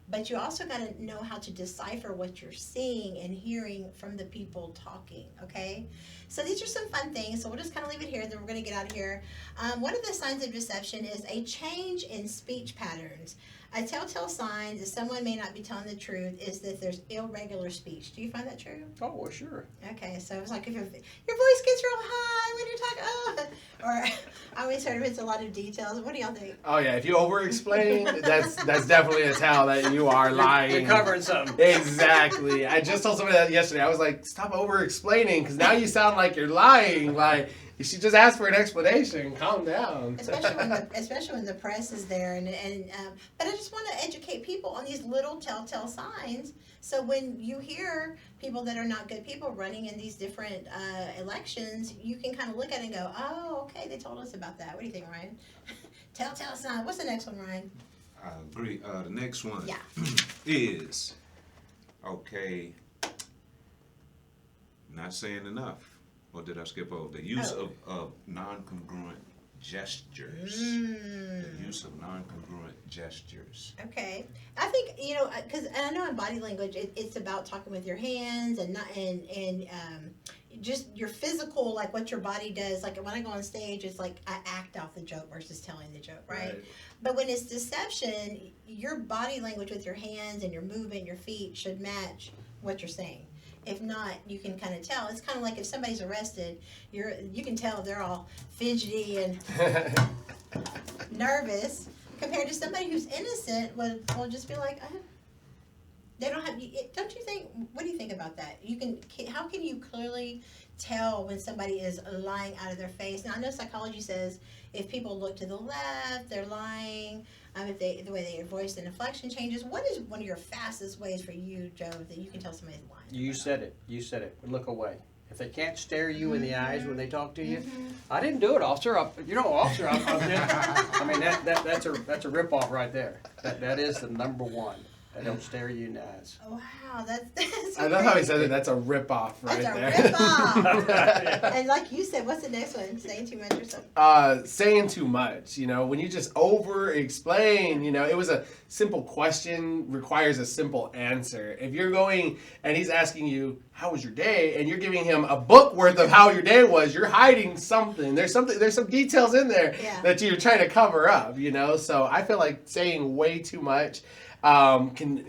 But you also got to know how to decipher what you're seeing and hearing from the people talking, okay? So these are some fun things. So we'll just kind of leave it here, then we're going to get out of here. One of the signs of deception is a change in speech patterns. A telltale sign that someone may not be telling the truth is that there's irregular speech. Do you find that true? Oh, well, sure. Okay, so it's like if your voice gets real high when you're talking, or always heard if it's a lot of details. What do y'all think? Oh yeah, if you over-explain, that's definitely a tell that you are lying. You're covering something. Exactly. I just told somebody that yesterday. I was like, stop over-explaining, because now you sound like you're lying. Like, you should just ask for an explanation. Calm down. Especially when the press is there, but I just want to educate people on these little telltale signs. So when you hear people that are not good people running in these different elections, you can kind of look at it and go, oh, okay, they told us about that. What do you think, Ryan? Telltale sign. What's the next one, Ryan? I agree. The next one Yeah. is, okay, not saying enough. Or did I skip over? The use of non-congruent gestures. The use of non-congruent gestures. Okay, I think because I know in body language it's about talking with your hands and not and just your physical, like what your body does. Like when I go on stage, it's like I act out the joke versus telling the joke, right? But when it's deception, your body language with your hands and your movement, your feet should match what you're saying. If not, you can kind of tell. It's kind of like if somebody's arrested, you can tell they're all fidgety and nervous compared to somebody who's innocent will just be like, they don't have. Don't you think? What do you think about that? How can you clearly tell when somebody is lying out of their face? Now I know psychology says if people look to the left, they're lying. If the way they voice and inflection changes. What is one of your fastest ways for you, Joe, that you can tell somebody's lying? You said it. Look away. If they can't stare you in the eyes when they talk to you, I didn't do it, officer. Officer. I mean that's a ripoff right there. That is the number one. They don't stare you in the eyes. Oh, wow, that's I love how he said it. That's a ripoff right there. That's a ripoff. And like you said, what's the next one? Saying too much or something? Saying too much. When you just over-explain, it was a simple question requires a simple answer. If you're going and he's asking you, how was your day? And you're giving him a book worth of how your day was, you're hiding something. There's some details in there that you're trying to cover up, So I feel like saying way too much can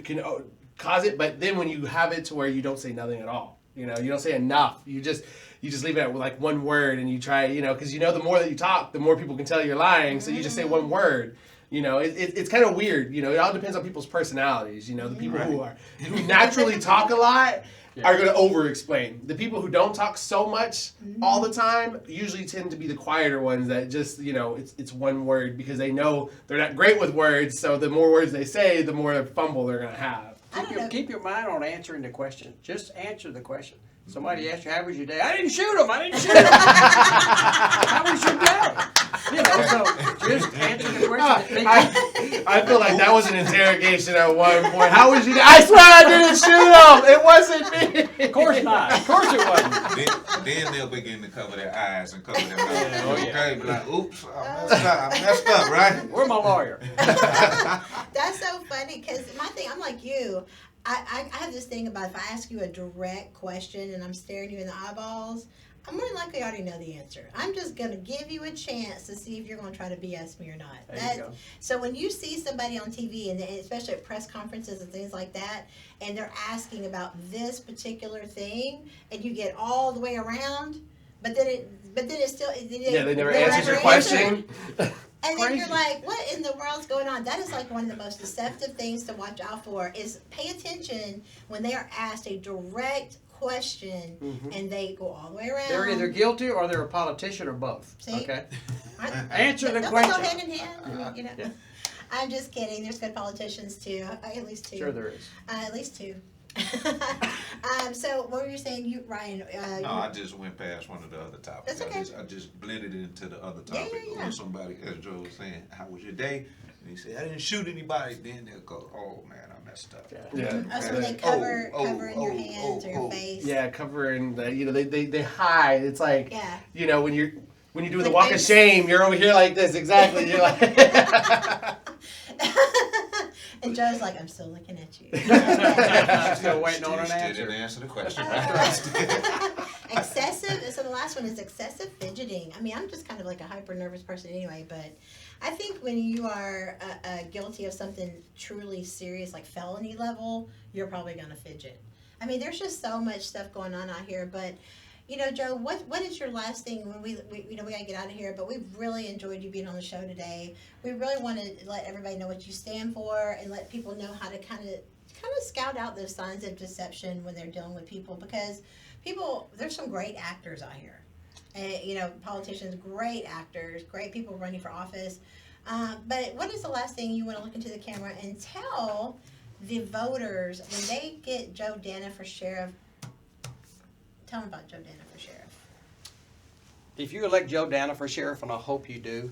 cause it, but then when you have it to where you don't say nothing at all, you don't say enough, you just leave it at like one word and you try, because the more that you talk, the more people can tell you're lying, so you just say one word. It's kind of weird. It all depends on people's personalities. The people who naturally talk a lot are going to over-explain. The people who don't talk so much all the time usually tend to be the quieter ones that just, it's one word because they know they're not great with words, so the more words they say, the more fumble they're going to have. Keep your mind on answering the question. Just answer the question. Somebody asked you, how was your day? I didn't shoot him. How was your day? So just answer the question. I feel like that was an interrogation at one point. How was your day? I swear I didn't shoot him. It wasn't me. Of course not. Of course it wasn't. Then they'll begin to cover their eyes and cover their mouth. Okay, be like, oops, I messed up, right? Where's my lawyer? That's so funny because my thing, I'm like you. I have this thing about if I ask you a direct question and I'm staring you in the eyeballs, I'm more than likely already know the answer. I'm just going to give you a chance to see if you're going to try to BS me or not. There you go. So when you see somebody on TV, and especially at press conferences and things like that, and they're asking about this particular thing, and you get all the way around, but then it's still... they never answered your question. And then you're like, what in the world's going on? That is like one of the most deceptive things to watch out for is pay attention when they are asked a direct question and they go all the way around. They're either guilty or they're a politician or both. See? Okay? Answer the Don't question. go hand in hand. I'm just kidding. There's good politicians too. At least two. Sure there is. At least two. So what were you saying, Ryan? No, I just went past one of the other topics. That's okay. I just blended it into the other topic. Yeah. When somebody, as Joe was saying, how was your day? And he said, I didn't shoot anybody. Then they'll go, oh man, I messed up. So when they covering your hands or your face. Yeah, covering the, they hide. It's like, when you do the Like walk of shame, you're over here like this. Exactly. You're like. And Joe's like, I'm still looking at you. Still waiting on an answer. Didn't answer the question. Excessive. So the last one is excessive fidgeting. I mean, I'm just kind of like a hyper nervous person anyway, but I think when you are guilty of something truly serious, like felony level, you're probably going to fidget. I mean, there's just so much stuff going on out here, but You know, Joe, what is your last thing when we you know, we gotta get out of here, but we've really enjoyed you being on the show today. We really want to let everybody know what you stand for and let people know how to kind of scout out those signs of deception when they're dealing with people, because there's some great actors out here. You know, politicians, great actors, great people running for office. But what is the last thing you want to look into the camera and tell the voters when they get Joe Danna for sheriff? Tell them about Joe Danna for sheriff. If you elect Joe Danna for sheriff, and I hope you do,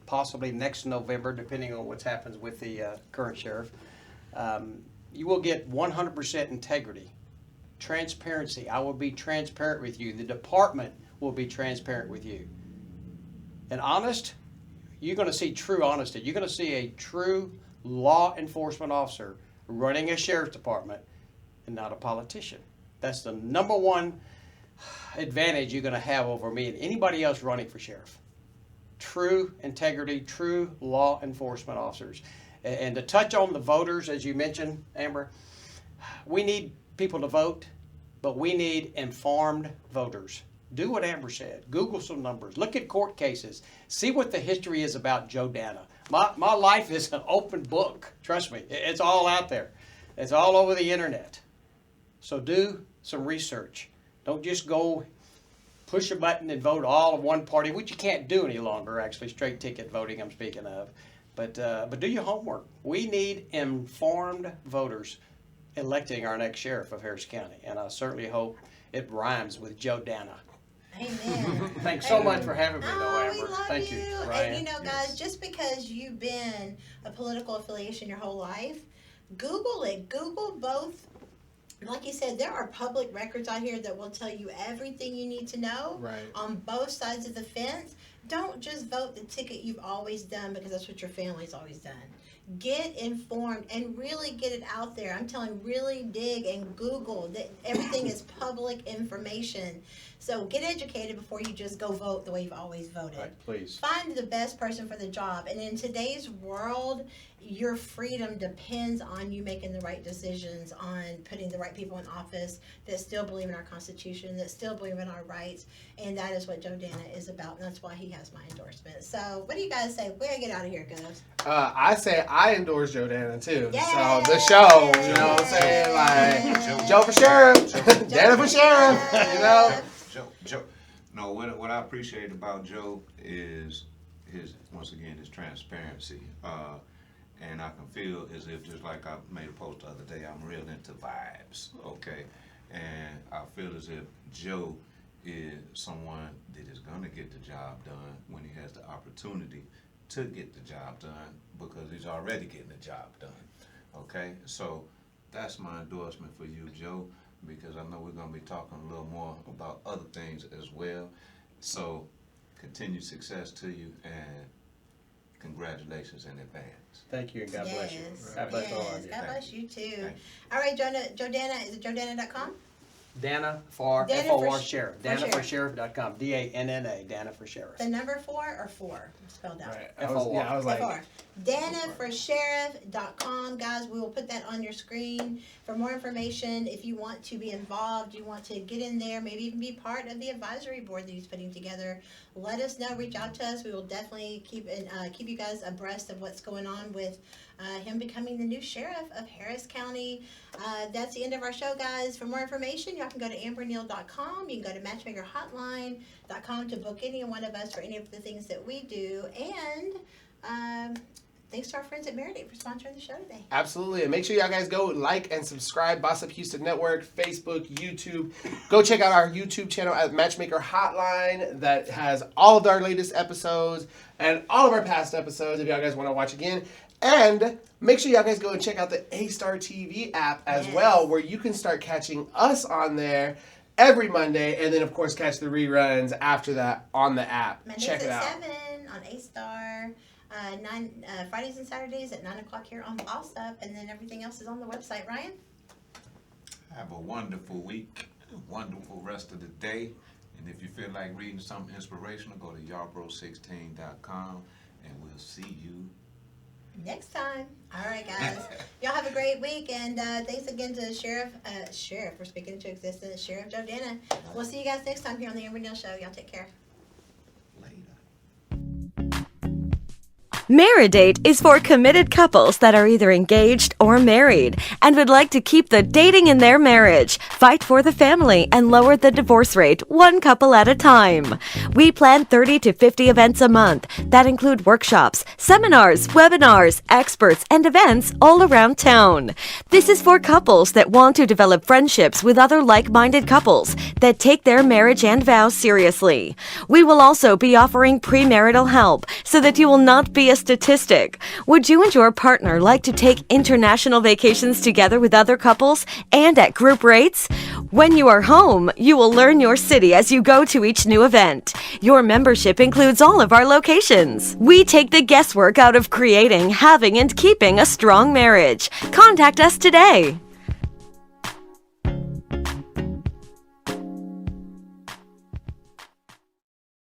possibly next November, depending on what happens with the current sheriff, you will get 100% integrity, transparency. I will be transparent with you. The department will be transparent with you. And honest, you're going to see true honesty. You're going to see a true law enforcement officer running a sheriff's department and not a politician. That's the number one advantage you're going to have over me and anybody else running for sheriff. True integrity, true law enforcement officers. And to touch on the voters, as you mentioned, Amber, we need people to vote, but we need informed voters. Do what Amber said. Google some numbers. Look at court cases. See what the history is about Joe Danna. My life is an open book. Trust me. It's all out there. It's all over the internet. So do some research. Don't just go push a button and vote all of one party, which you can't do any longer, actually, straight ticket voting I'm speaking of. But do your homework. We need informed voters electing our next sheriff of Harris County. And I certainly hope it rhymes with Joe Danna. Amen. Thanks so much for having me, though, Amber. We love Thank you, Ryan. And you know, guys, just because you've been a political affiliation your whole life, Google it. Google both. Like you said, there are public records out here that will tell you everything you need to know on both sides of the fence. Don't just vote the ticket you've always done because that's what your family's always done. Get informed and really get it out there. I'm telling you, really dig and Google. That everything is public information. So get educated before you just go vote the way you've always voted. Right, please. Find the best person for the job. And in today's world, your freedom depends on you making the right decisions, on putting the right people in office that still believe in our Constitution, that still believe in our rights. And that is what Joe Danna is about. And that's why he has my endorsement. So what do you guys say? We're going to get out of here, guys. I say I endorse Joe Danna too. Yay! So the show, you know what I'm saying? Like Joe for sheriff, Danna for sheriff, you know? Joe. No, what I appreciate about Joe is his transparency. And I can feel as if, just like I made a post the other day, I'm real into vibes, okay? And I feel as if Joe is someone that is going to get the job done when he has the opportunity to get the job done, because he's already getting the job done, okay? So that's my endorsement for you, Joe, because I know we're going to be talking a little more about other things as well. So continued success to you, and congratulations in advance. Thank you, and God bless you. God bless all of you. God bless you too. All right, Joe Danna, is it joedanna.com? Danna for Danna F-O-R for sheriff. for sheriff. DannaForSheriff.com. D-A-N-N-A. Danna for sheriff. The number 4 or 4 spelled out? Right. F-O-R. I was like, F-O-R. DannaForSheriff.com. Guys, we will put that on your screen for more information. If you want to be involved, you want to get in there, maybe even be part of the advisory board that he's putting together, let us know. Reach out to us. We will definitely keep you guys abreast of what's going on with him becoming the new sheriff of Harris County. That's the end of our show, guys. For more information, y'all can go to amberneal.com. You can go to matchmakerhotline.com to book any one of us for any of the things that we do. And thanks to our friends at Meredith for sponsoring the show today. absolutely. And make sure y'all guys go like and subscribe. Boss Up Houston Network, Facebook, YouTube. Go check out our YouTube channel at Matchmaker Hotline that has all of our latest episodes and all of our past episodes if y'all guys want to watch again. And make sure y'all guys go and check out the A-Star TV app as well, where you can start catching us on there every Monday, and then of course catch the reruns after that on the app. Mondays Check it at out. 7 on A-Star. Fridays and Saturdays at 9 o'clock here on Boss Up, and then everything else is on the website. Ryan? Have a wonderful week, a wonderful rest of the day. And if you feel like reading something inspirational, go to yarborough16.com, and we'll see you next time. All right, guys. Y'all have a great week, and thanks again to Sheriff, we're speaking into existence, Sheriff Joe Danna. We'll see you guys next time here on the Amber Neal Show. Y'all take care. Maridate is for committed couples that are either engaged or married and would like to keep the dating in their marriage, fight for the family, and lower the divorce rate one couple at a time. We plan 30 to 50 events a month that include workshops, seminars, webinars, experts, and events all around town. This is for couples that want to develop friendships with other like-minded couples that take their marriage and vows seriously. We will also be offering premarital help so that you will not be a statistic. Would you and your partner like to take international vacations together with other couples and at group rates? When you are home, you will learn your city as you go to each new event. Your membership includes all of our locations. We take the guesswork out of creating, having, and keeping a strong marriage. Contact us today.